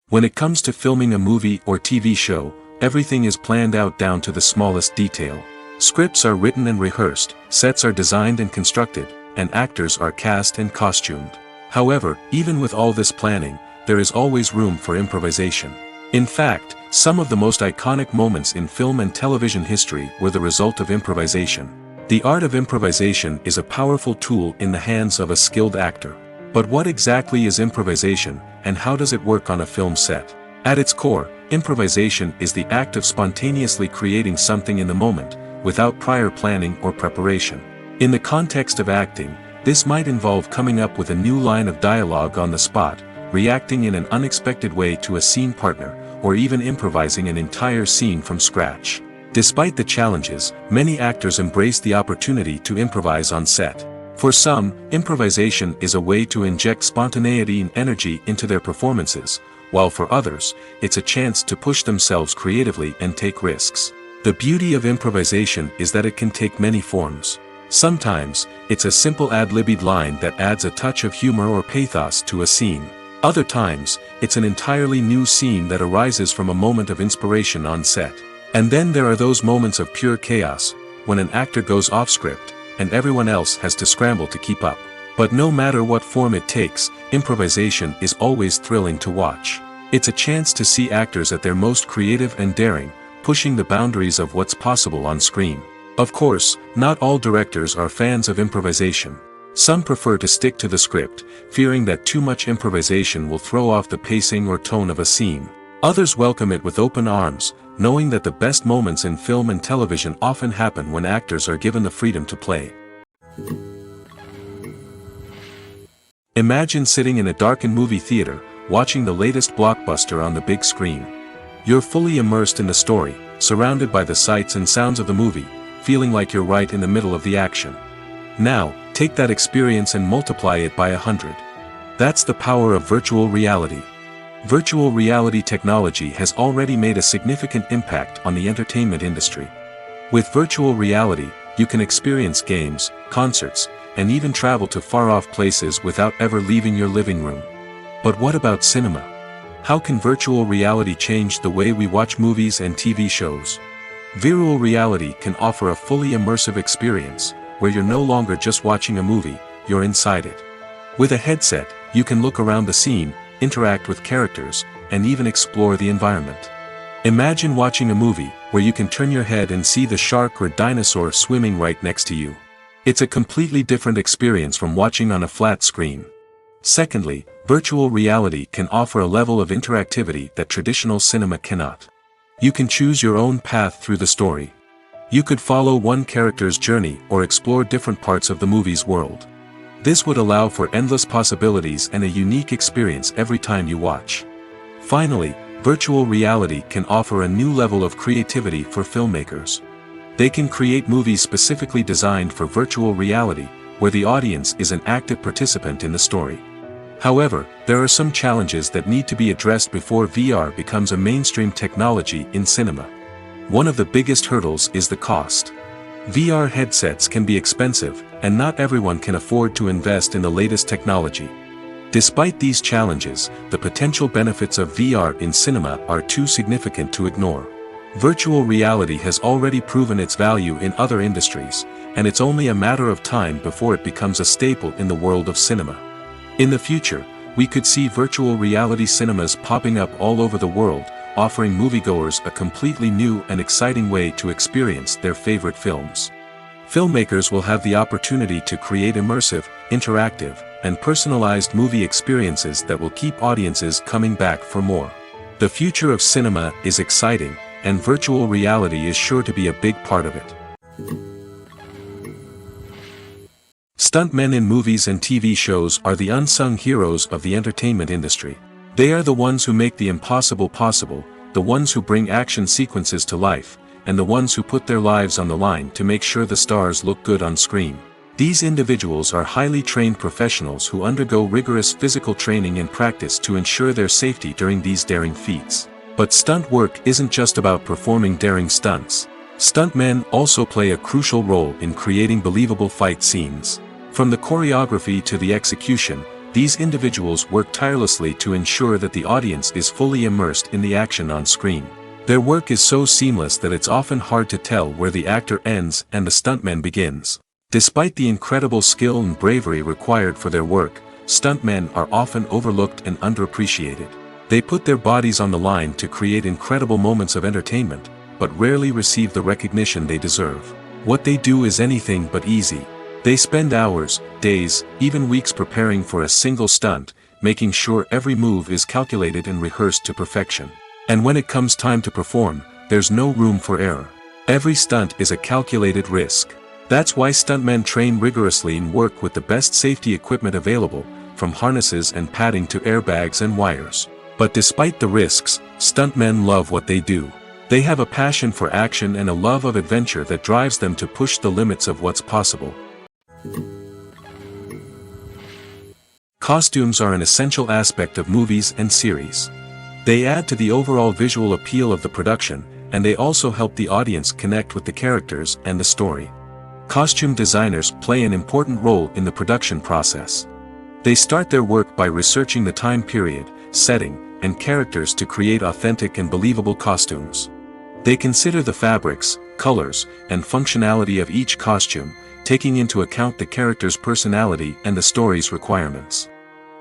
When it comes to filming a movie or TV show, everything is planned out down to the smallest detail. Scripts are written and rehearsed, sets are designed and constructed, and actors are cast and costumed. However, even with all this planning, there is always room for improvisation. In fact, some of the most iconic moments in film and television history were the result of improvisation. The art of improvisation is a powerful tool in the hands of a skilled actor. But what exactly is improvisation, and how does it work on a film set? At its core, improvisation is the act of spontaneously creating something in the moment, without prior planning or preparation. In the context of acting, this might involve coming up with a new line of dialogue on the spot, reacting in an unexpected way to a scene partner, or even improvising an entire scene from scratch. Despite the challenges, many actors embrace the opportunity to improvise on set. For some, improvisation is a way to inject spontaneity and energy into their performances, while for others, it's a chance to push themselves creatively and take risks. The beauty of improvisation is that it can take many forms. Sometimes, it's a simple ad-libbed line that adds a touch of humor or pathos to a scene. Other times, it's an entirely new scene that arises from a moment of inspiration on set. And then there are those moments of pure chaos, when an actor goes off script, and everyone else has to scramble to keep up. But no matter what form it takes, improvisation is always thrilling to watch. It's a chance to see actors at their most creative and daring, pushing the boundaries of what's possible on screen. Of course, not all directors are fans of improvisation. Some prefer to stick to the script, fearing that too much improvisation will throw off the pacing or tone of a scene. Others welcome it with open arms, knowing that the best moments in film and television often happen when actors are given the freedom to play. Imagine sitting in a darkened movie theater, watching the latest blockbuster on the big screen. You're fully immersed in the story, surrounded by the sights and sounds of the movie, feeling like you're right in the middle of the action. Now, take that experience and multiply it by 100. That's the power of virtual reality. Virtual reality technology has already made a significant impact on the entertainment industry. With virtual reality, you can experience games, concerts, and even travel to far-off places without ever leaving your living room. But what about cinema? How can virtual reality change the way we watch movies and TV shows? Virtual reality can offer a fully immersive experience, where you're no longer just watching a movie, you're inside it. With a headset, you can look around the scene, interact with characters, and even explore the environment. Imagine watching a movie, where you can turn your head and see the shark or dinosaur swimming right next to you. It's a completely different experience from watching on a flat screen. Secondly, Virtual reality can offer a level of interactivity that traditional cinema cannot. You can choose your own path through the story. You could follow one character's journey or explore different parts of the movie's world. This would allow for endless possibilities and a unique experience every time you watch. Finally, virtual reality can offer a new level of creativity for filmmakers. They can create movies specifically designed for virtual reality, where the audience is an active participant in the story. However, there are some challenges that need to be addressed before VR becomes a mainstream technology in cinema. One of the biggest hurdles is the cost. VR headsets can be expensive, and not everyone can afford to invest in the latest technology. Despite these challenges, the potential benefits of VR in cinema are too significant to ignore. Virtual reality has already proven its value in other industries, and it's only a matter of time before it becomes a staple in the world of cinema. In the future, we could see virtual reality cinemas popping up all over the world, offering moviegoers a completely new and exciting way to experience their favorite films. Filmmakers will have the opportunity to create immersive, interactive, and personalized movie experiences that will keep audiences coming back for more. The future of cinema is exciting, and virtual reality is sure to be a big part of it. Stuntmen in movies and TV shows are the unsung heroes of the entertainment industry. They are the ones who make the impossible possible, the ones who bring action sequences to life, and the ones who put their lives on the line to make sure the stars look good on screen. These individuals are highly trained professionals who undergo rigorous physical training and practice to ensure their safety during these daring feats. But stunt work isn't just about performing daring stunts. Stuntmen also play a crucial role in creating believable fight scenes. From the choreography to the execution, these individuals work tirelessly to ensure that the audience is fully immersed in the action on screen. Their work is so seamless that it's often hard to tell where the actor ends and the stuntman begins. Despite the incredible skill and bravery required for their work, stuntmen are often overlooked and underappreciated. They put their bodies on the line to create incredible moments of entertainment, but rarely receive the recognition they deserve. What they do is anything but easy. They spend hours, days, even weeks preparing for a single stunt, making sure every move is calculated and rehearsed to perfection. And when it comes time to perform, there's no room for error. Every stunt is a calculated risk. That's why stuntmen train rigorously and work with the best safety equipment available, from harnesses and padding to airbags and wires. But despite the risks, stuntmen love what they do. They have a passion for action and a love of adventure that drives them to push the limits of what's possible. Costumes are an essential aspect of movies and series. They add to the overall visual appeal of the production, and they also help the audience connect with the characters and the story. Costume designers play an important role in the production process. They start their work by researching the time period, setting, and characters to create authentic and believable costumes. They consider the fabrics, colors, and functionality of each costume, taking into account the character's personality and the story's requirements.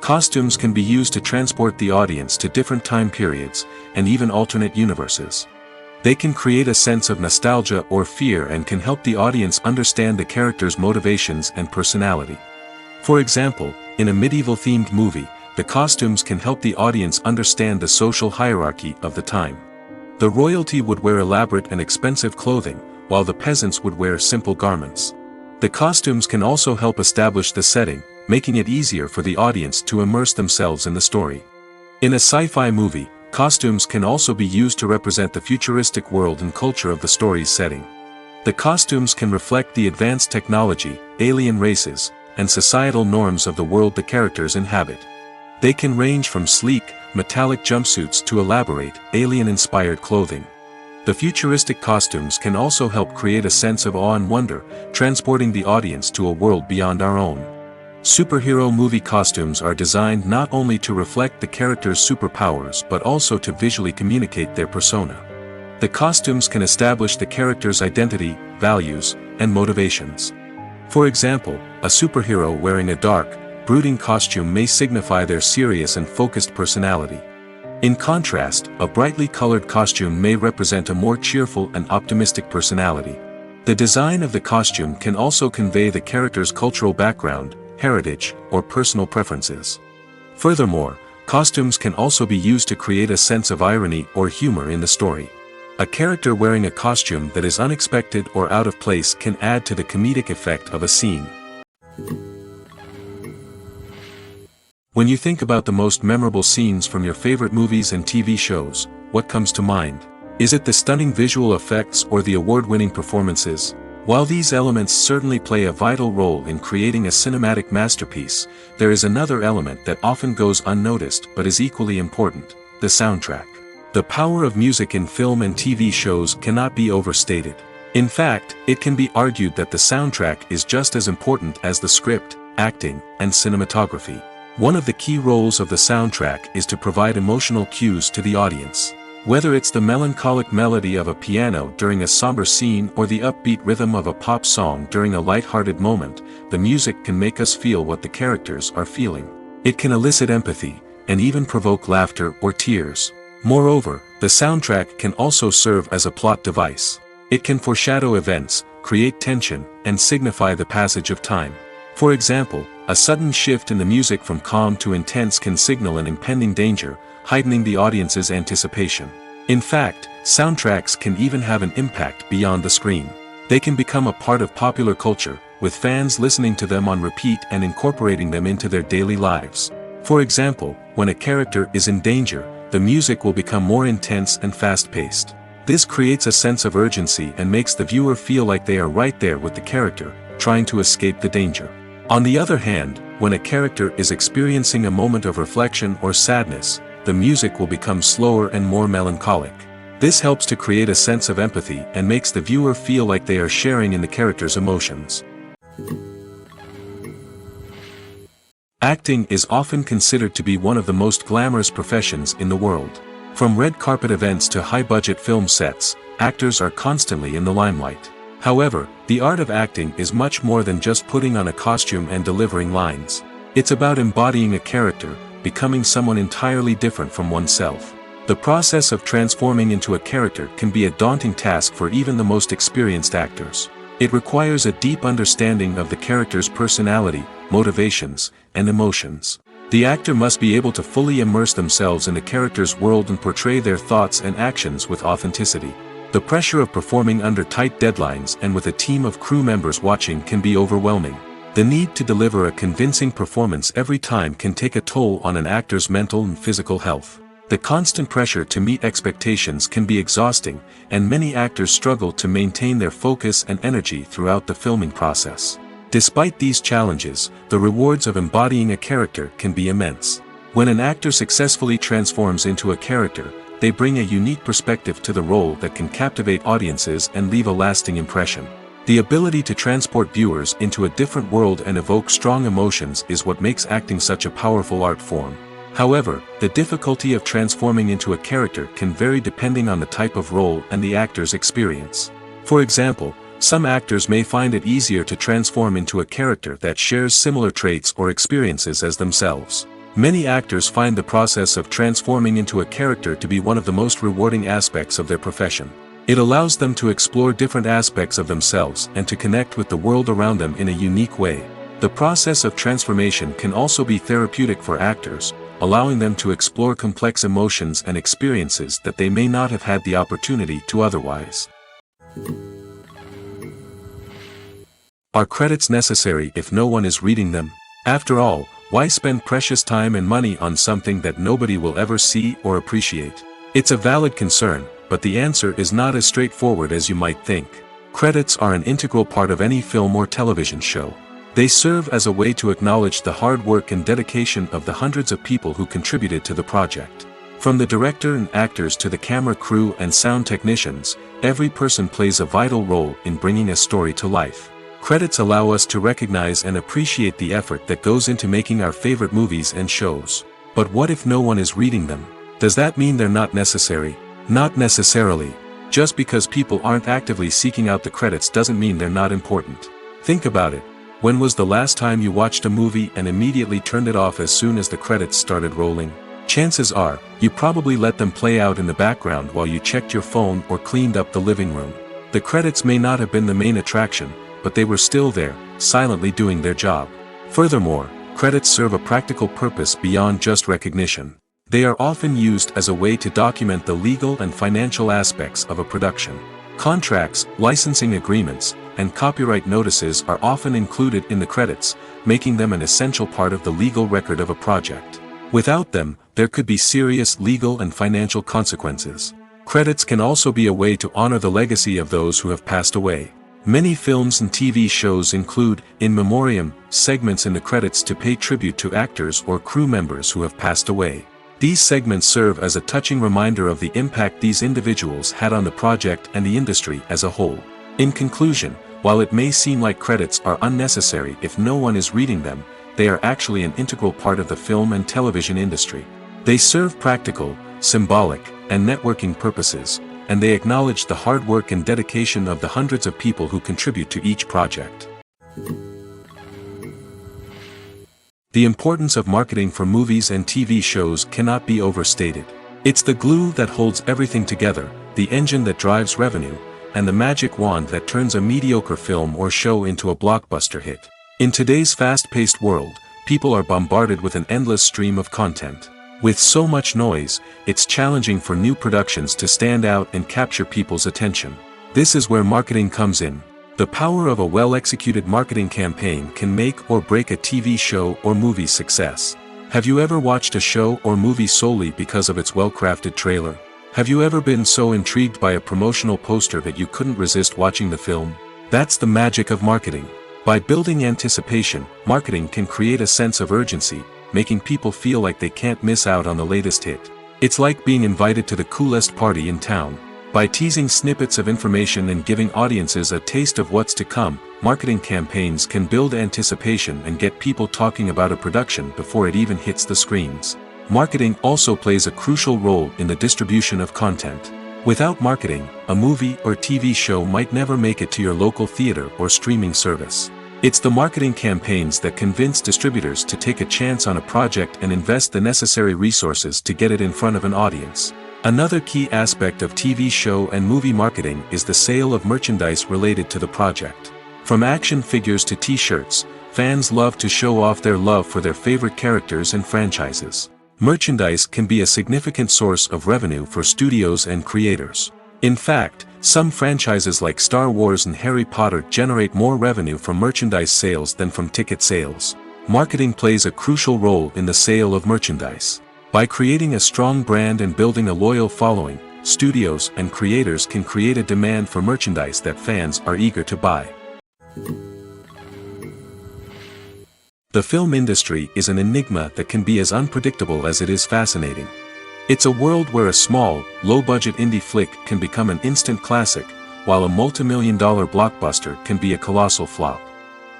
Costumes can be used to transport the audience to different time periods, and even alternate universes. They can create a sense of nostalgia or fear and can help the audience understand the character's motivations and personality. For example, in a medieval-themed movie, the costumes can help the audience understand the social hierarchy of the time. The royalty would wear elaborate and expensive clothing, while the peasants would wear simple garments. The costumes can also help establish the setting, making it easier for the audience to immerse themselves in the story. In a sci-fi movie, costumes can also be used to represent the futuristic world and culture of the story's setting. The costumes can reflect the advanced technology, alien races, and societal norms of the world the characters inhabit. They can range from sleek, metallic jumpsuits to elaborate, alien-inspired clothing. The futuristic costumes can also help create a sense of awe and wonder, transporting the audience to a world beyond our own. Superhero movie costumes are designed not only to reflect the character's superpowers but also to visually communicate their persona. The costumes can establish the character's identity, values, and motivations. For example, a superhero wearing a dark, brooding costume may signify their serious and focused personality. In contrast, a brightly colored costume may represent a more cheerful and optimistic personality. The design of the costume can also convey the character's cultural background, heritage, or personal preferences. Furthermore, costumes can also be used to create a sense of irony or humor in the story. A character wearing a costume that is unexpected or out of place can add to the comedic effect of a scene. When you think about the most memorable scenes from your favorite movies and TV shows, what comes to mind? Is it the stunning visual effects or the award-winning performances? While these elements certainly play a vital role in creating a cinematic masterpiece, there is another element that often goes unnoticed but is equally important: the soundtrack. The power of music in film and TV shows cannot be overstated. In fact, it can be argued that the soundtrack is just as important as the script, acting, and cinematography. One of the key roles of the soundtrack is to provide emotional cues to the audience. Whether it's the melancholic melody of a piano during a somber scene or the upbeat rhythm of a pop song during a light-hearted moment, the music can make us feel what the characters are feeling. It can elicit empathy, and even provoke laughter or tears. Moreover, the soundtrack can also serve as a plot device. It can foreshadow events, create tension, and signify the passage of time. For example, a sudden shift in the music from calm to intense can signal an impending danger, heightening the audience's anticipation. In fact, soundtracks can even have an impact beyond the screen. They can become a part of popular culture, with fans listening to them on repeat and incorporating them into their daily lives. For example, when a character is in danger, the music will become more intense and fast-paced. This creates a sense of urgency and makes the viewer feel like they are right there with the character, trying to escape the danger. On the other hand, when a character is experiencing a moment of reflection or sadness, the music will become slower and more melancholic. This helps to create a sense of empathy and makes the viewer feel like they are sharing in the character's emotions. Acting is often considered to be one of the most glamorous professions in the world. From red carpet events to high-budget film sets, actors are constantly in the limelight. However, the art of acting is much more than just putting on a costume and delivering lines. It's about embodying a character, becoming someone entirely different from oneself. The process of transforming into a character can be a daunting task for even the most experienced actors. It requires a deep understanding of the character's personality, motivations, and emotions. The actor must be able to fully immerse themselves in the character's world and portray their thoughts and actions with authenticity. The pressure of performing under tight deadlines and with a team of crew members watching can be overwhelming. The need to deliver a convincing performance every time can take a toll on an actor's mental and physical health. The constant pressure to meet expectations can be exhausting, and many actors struggle to maintain their focus and energy throughout the filming process. Despite these challenges, the rewards of embodying a character can be immense. When an actor successfully transforms into a character, they bring a unique perspective to the role that can captivate audiences and leave a lasting impression. The ability to transport viewers into a different world and evoke strong emotions is what makes acting such a powerful art form. However, the difficulty of transforming into a character can vary depending on the type of role and the actor's experience. For example, some actors may find it easier to transform into a character that shares similar traits or experiences as themselves. Many actors find the process of transforming into a character to be one of the most rewarding aspects of their profession. It allows them to explore different aspects of themselves and to connect with the world around them in a unique way. The process of transformation can also be therapeutic for actors, allowing them to explore complex emotions and experiences that they may not have had the opportunity to otherwise. Are credits necessary if no one is reading them? After all, why spend precious time and money on something that nobody will ever see or appreciate? It's a valid concern, but the answer is not as straightforward as you might think. Credits are an integral part of any film or television show. They serve as a way to acknowledge the hard work and dedication of the hundreds of people who contributed to the project. From the director and actors to the camera crew and sound technicians, every person plays a vital role in bringing a story to life. Credits allow us to recognize and appreciate the effort that goes into making our favorite movies and shows. But what if no one is reading them? Does that mean they're not necessary? Not necessarily. Just because people aren't actively seeking out the credits doesn't mean they're not important. Think about it. When was the last time you watched a movie and immediately turned it off as soon as the credits started rolling? Chances are, you probably let them play out in the background while you checked your phone or cleaned up the living room. The credits may not have been the main attraction, but they were still there, silently doing their job. Furthermore, credits serve a practical purpose beyond just recognition. They are often used as a way to document the legal and financial aspects of a production. Contracts, licensing agreements, and copyright notices are often included in the credits, making them an essential part of the legal record of a project. Without them, there could be serious legal and financial consequences. Credits can also be a way to honor the legacy of those who have passed away. Many films and TV shows include, in memoriam, segments in the credits to pay tribute to actors or crew members who have passed away. These segments serve as a touching reminder of the impact these individuals had on the project and the industry as a whole. In conclusion, while it may seem like credits are unnecessary if no one is reading them, they are actually an integral part of the film and television industry. They serve practical, symbolic, and networking purposes, and they acknowledge the hard work and dedication of the hundreds of people who contribute to each project. The importance of marketing for movies and TV shows cannot be overstated. It's the glue that holds everything together, the engine that drives revenue, and the magic wand that turns a mediocre film or show into a blockbuster hit. In today's fast-paced world, people are bombarded with an endless stream of content. With so much noise, it's challenging for new productions to stand out and capture people's attention. This is where marketing comes in. The power of a well-executed marketing campaign can make or break a TV show or movie's success. Have you ever watched a show or movie solely because of its well-crafted trailer? Have you ever been so intrigued by a promotional poster that you couldn't resist watching the film? That's the magic of marketing. By building anticipation, marketing can create a sense of urgency, making people feel like they can't miss out on the latest hit. It's like being invited to the coolest party in town. By teasing snippets of information and giving audiences a taste of what's to come, marketing campaigns can build anticipation and get people talking about a production before it even hits the screens. Marketing also plays a crucial role in the distribution of content. Without marketing, a movie or TV show might never make it to your local theater or streaming service. It's the marketing campaigns that convince distributors to take a chance on a project and invest the necessary resources to get it in front of an audience. Another key aspect of TV show and movie marketing is the sale of merchandise related to the project. From action figures to t-shirts, fans love to show off their love for their favorite characters and franchises. Merchandise can be a significant source of revenue for studios and creators. In fact, some franchises like Star Wars and Harry Potter generate more revenue from merchandise sales than from ticket sales. Marketing plays a crucial role in the sale of merchandise. By creating a strong brand and building a loyal following, studios and creators can create a demand for merchandise that fans are eager to buy. The film industry is an enigma that can be as unpredictable as it is fascinating. It's a world where a small, low-budget indie flick can become an instant classic, while a multi-million-dollar blockbuster can be a colossal flop.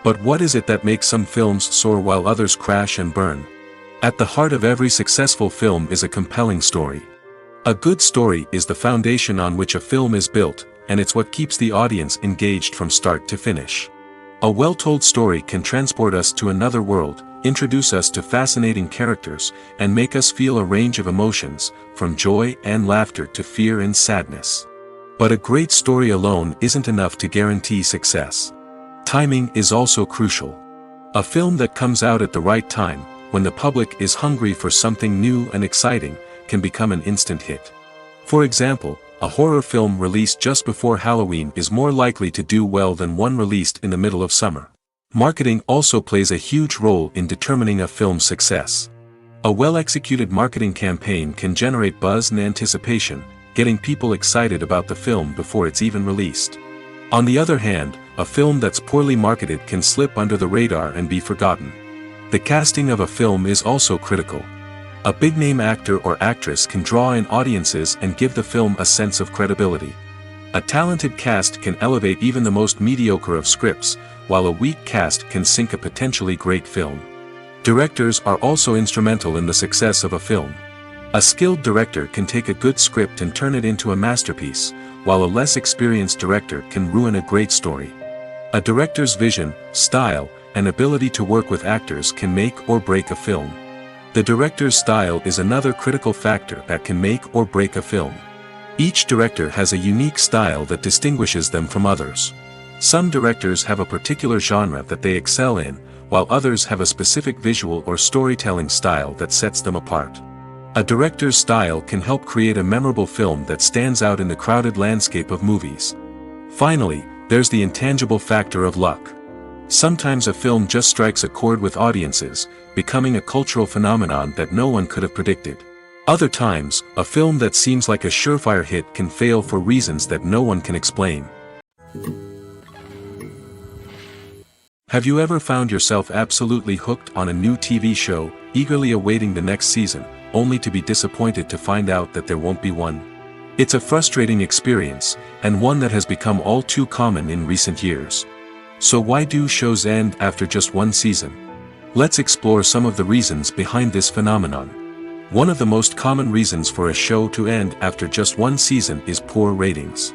But what is it that makes some films soar while others crash and burn? At the heart of every successful film is a compelling story. A good story is the foundation on which a film is built, and it's what keeps the audience engaged from start to finish. A well-told story can transport us to another world, introduce us to fascinating characters, and make us feel a range of emotions, from joy and laughter to fear and sadness. But a great story alone isn't enough to guarantee success. Timing is also crucial. A film that comes out at the right time, when the public is hungry for something new and exciting, can become an instant hit. For example, a horror film released just before Halloween is more likely to do well than one released in the middle of summer. Marketing also plays a huge role in determining a film's success. A well-executed marketing campaign can generate buzz and anticipation, getting people excited about the film before it's even released. On the other hand, a film that's poorly marketed can slip under the radar and be forgotten. The casting of a film is also critical. A big-name actor or actress can draw in audiences and give the film a sense of credibility. A talented cast can elevate even the most mediocre of scripts, while a weak cast can sink a potentially great film. Directors are also instrumental in the success of a film. A skilled director can take a good script and turn it into a masterpiece, while a less experienced director can ruin a great story. A director's vision, style, and ability to work with actors can make or break a film. The director's style is another critical factor that can make or break a film. Each director has a unique style that distinguishes them from others. Some directors have a particular genre that they excel in, while others have a specific visual or storytelling style that sets them apart. A director's style can help create a memorable film that stands out in the crowded landscape of movies. Finally, there's the intangible factor of luck. Sometimes a film just strikes a chord with audiences, becoming a cultural phenomenon that no one could have predicted. Other times, a film that seems like a surefire hit can fail for reasons that no one can explain. Have you ever found yourself absolutely hooked on a new TV show, eagerly awaiting the next season, only to be disappointed to find out that there won't be one? It's a frustrating experience, and one that has become all too common in recent years. So why do shows end after just one season? Let's explore some of the reasons behind this phenomenon. One of the most common reasons for a show to end after just one season is poor ratings.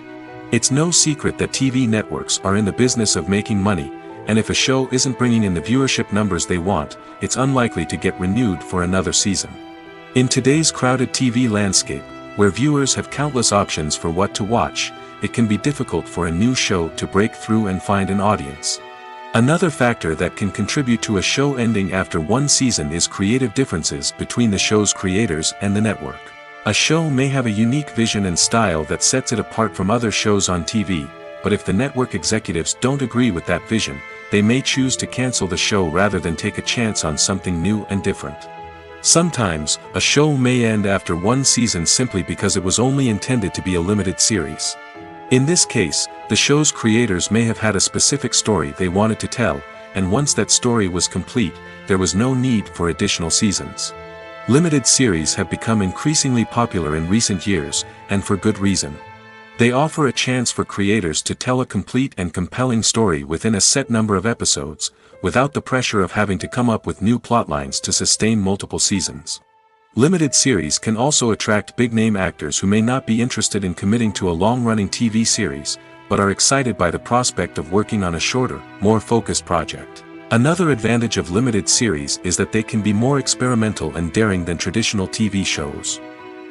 It's no secret that TV networks are in the business of making money, and if a show isn't bringing in the viewership numbers they want, it's unlikely to get renewed for another season. In today's crowded TV landscape, where viewers have countless options for what to watch, it can be difficult for a new show to break through and find an audience. Another factor that can contribute to a show ending after one season is creative differences between the show's creators and the network. A show may have a unique vision and style that sets it apart from other shows on TV, but if the network executives don't agree with that vision, they may choose to cancel the show rather than take a chance on something new and different. Sometimes, a show may end after one season simply because it was only intended to be a limited series. In this case, the show's creators may have had a specific story they wanted to tell, and once that story was complete, there was no need for additional seasons. Limited series have become increasingly popular in recent years, and for good reason. They offer a chance for creators to tell a complete and compelling story within a set number of episodes, without the pressure of having to come up with new plotlines to sustain multiple seasons. Limited series can also attract big-name actors who may not be interested in committing to a long-running TV series, but are excited by the prospect of working on a shorter, more focused project. Another advantage of limited series is that they can be more experimental and daring than traditional TV shows.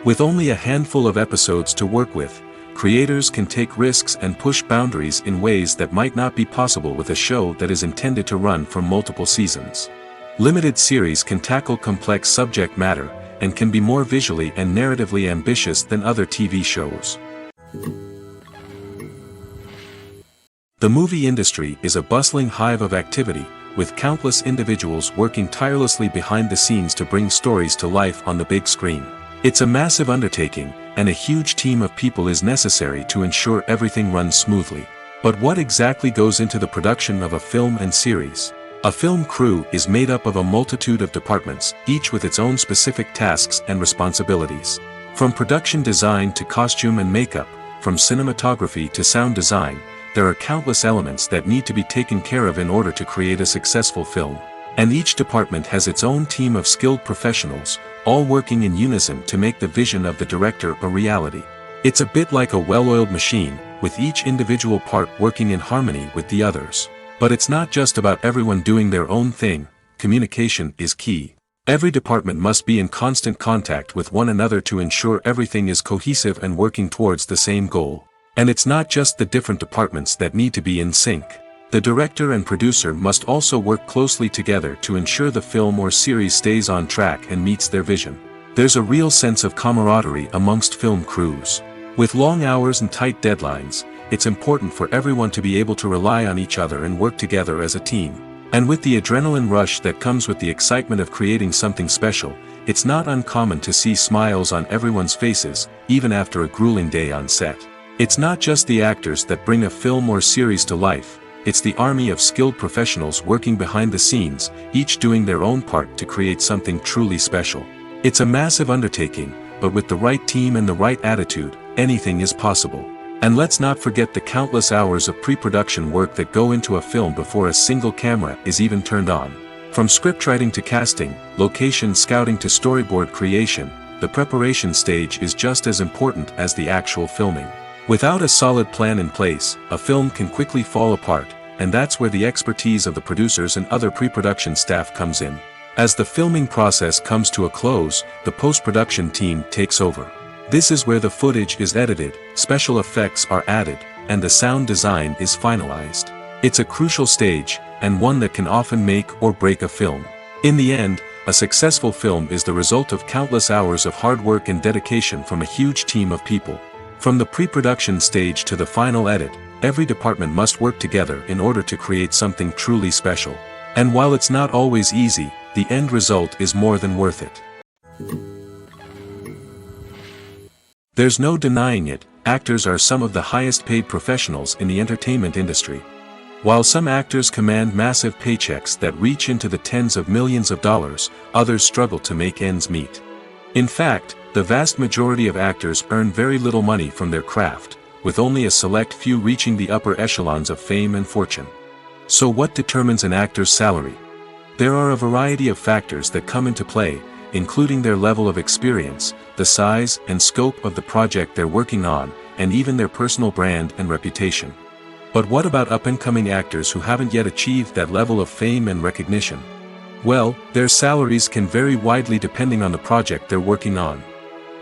With only a handful of episodes to work with, creators can take risks and push boundaries in ways that might not be possible with a show that is intended to run for multiple seasons. Limited series can tackle complex subject matter, and can be more visually and narratively ambitious than other TV shows. The movie industry is a bustling hive of activity, with countless individuals working tirelessly behind the scenes to bring stories to life on the big screen. It's a massive undertaking, and a huge team of people is necessary to ensure everything runs smoothly. But what exactly goes into the production of a film and series? A film crew is made up of a multitude of departments, each with its own specific tasks and responsibilities. From production design to costume and makeup, from cinematography to sound design, there are countless elements that need to be taken care of in order to create a successful film. And each department has its own team of skilled professionals, all working in unison to make the vision of the director a reality. It's a bit like a well-oiled machine, with each individual part working in harmony with the others. But it's not just about everyone doing their own thing. Communication is key. Every department must be in constant contact with one another to ensure everything is cohesive and working towards the same goal. And it's not just the different departments that need to be in sync. The director and producer must also work closely together to ensure the film or series stays on track and meets their vision. There's a real sense of camaraderie amongst film crews. With long hours and tight deadlines, it's important for everyone to be able to rely on each other and work together as a team. And with the adrenaline rush that comes with the excitement of creating something special, it's not uncommon to see smiles on everyone's faces, even after a grueling day on set. It's not just the actors that bring a film or series to life. It's the army of skilled professionals working behind the scenes, each doing their own part to create something truly special. It's a massive undertaking, but with the right team and the right attitude, anything is possible. And let's not forget the countless hours of pre-production work that go into a film before a single camera is even turned on. From scriptwriting to casting, location scouting to storyboard creation, the preparation stage is just as important as the actual filming. Without a solid plan in place, a film can quickly fall apart, and that's where the expertise of the producers and other pre-production staff comes in. As the filming process comes to a close, the post-production team takes over. This is where the footage is edited, special effects are added, and the sound design is finalized. It's a crucial stage, and one that can often make or break a film. In the end, a successful film is the result of countless hours of hard work and dedication from a huge team of people. From the pre-production stage to the final edit, every department must work together in order to create something truly special. And while it's not always easy, the end result is more than worth it. There's no denying it, actors are some of the highest paid professionals in the entertainment industry. While some actors command massive paychecks that reach into the tens of millions of dollars, others struggle to make ends meet. In fact, the vast majority of actors earn very little money from their craft, with only a select few reaching the upper echelons of fame and fortune. So what determines an actor's salary? There are a variety of factors that come into play, including their level of experience, the size and scope of the project they're working on, and even their personal brand and reputation. But what about up-and-coming actors who haven't yet achieved that level of fame and recognition? Well, their salaries can vary widely depending on the project they're working on.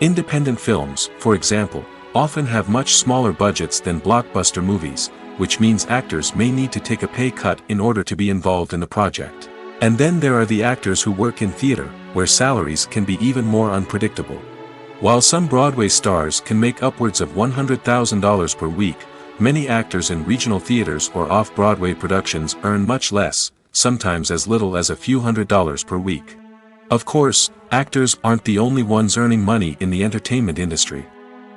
Independent films, for example, often have much smaller budgets than blockbuster movies, which means actors may need to take a pay cut in order to be involved in the project. And then there are the actors who work in theater, where salaries can be even more unpredictable. While some Broadway stars can make upwards of $100,000 per week, many actors in regional theaters or off-Broadway productions earn much less, sometimes as little as a few $100s per week. Of course, actors aren't the only ones earning money in the entertainment industry.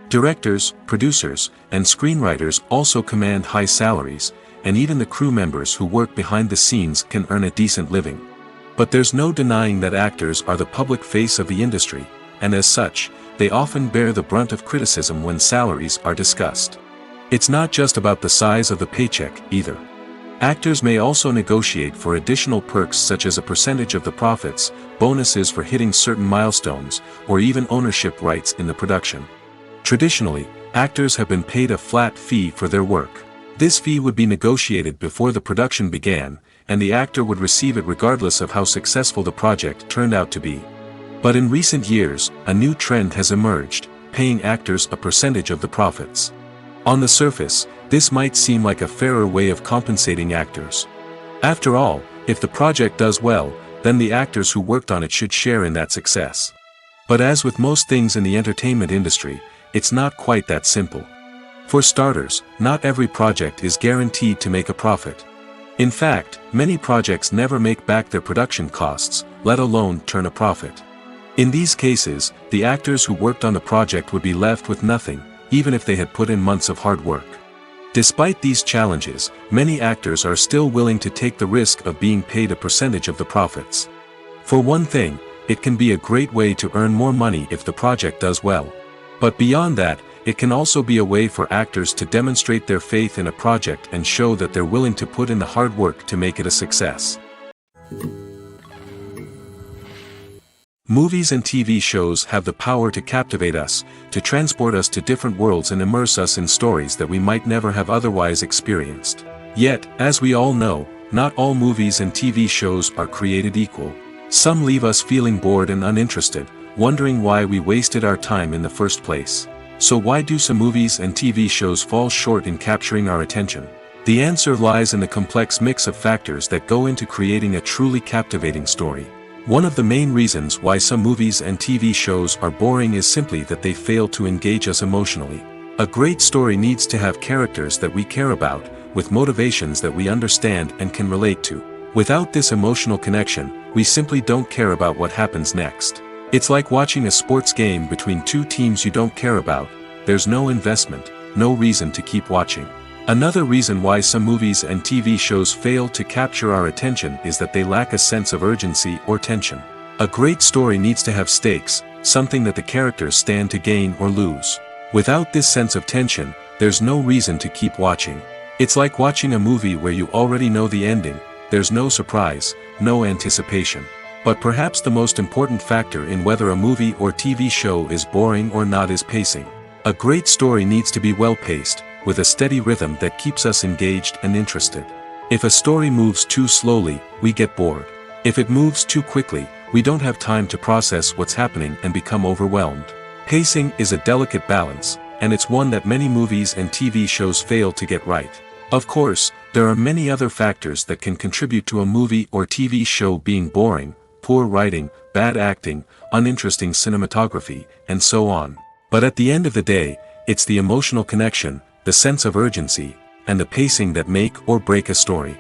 Directors, producers, and screenwriters also command high salaries, and even the crew members who work behind the scenes can earn a decent living. But there's no denying that actors are the public face of the industry, and as such, they often bear the brunt of criticism when salaries are discussed. It's not just about the size of the paycheck, either. Actors may also negotiate for additional perks such as a percentage of the profits, bonuses for hitting certain milestones, or even ownership rights in the production. Traditionally, actors have been paid a flat fee for their work. This fee would be negotiated before the production began, and the actor would receive it regardless of how successful the project turned out to be. But in recent years, a new trend has emerged, paying actors a percentage of the profits. On the surface, this might seem like a fairer way of compensating actors. After all, if the project does well, then the actors who worked on it should share in that success. But as with most things in the entertainment industry, it's not quite that simple. For starters, not every project is guaranteed to make a profit. In fact, many projects never make back their production costs, let alone turn a profit. In these cases, the actors who worked on the project would be left with nothing, even if they had put in months of hard work. Despite these challenges, many actors are still willing to take the risk of being paid a percentage of the profits. For one thing, it can be a great way to earn more money if the project does well. But beyond that, it can also be a way for actors to demonstrate their faith in a project and show that they're willing to put in the hard work to make it a success. Movies and TV shows have the power to captivate us, to transport us to different worlds and immerse us in stories that we might never have otherwise experienced. Yet, as we all know, not all movies and TV shows are created equal. Some leave us feeling bored and uninterested, wondering why we wasted our time in the first place. So why do some movies and TV shows fall short in capturing our attention? The answer lies in the complex mix of factors that go into creating a truly captivating story. One of the main reasons why some movies and TV shows are boring is simply that they fail to engage us emotionally. A great story needs to have characters that we care about, with motivations that we understand and can relate to. Without this emotional connection, we simply don't care about what happens next. It's like watching a sports game between two teams you don't care about. There's no investment, no reason to keep watching. Another reason why some movies and TV shows fail to capture our attention is that they lack a sense of urgency or tension. A great story needs to have stakes, something that the characters stand to gain or lose. Without this sense of tension, there's no reason to keep watching. It's like watching a movie where you already know the ending, there's no surprise, no anticipation. But perhaps the most important factor in whether a movie or TV show is boring or not is pacing. A great story needs to be well-paced, with a steady rhythm that keeps us engaged and interested. If a story moves too slowly, we get bored. If it moves too quickly, we don't have time to process what's happening and become overwhelmed. Pacing is a delicate balance, and it's one that many movies and TV shows fail to get right. Of course, There are many other factors that can contribute to a movie or TV show being boring: poor writing, bad acting, uninteresting cinematography, and so on. But at the end of the day, it's the emotional connection, the sense of urgency, and the pacing that make or break a story.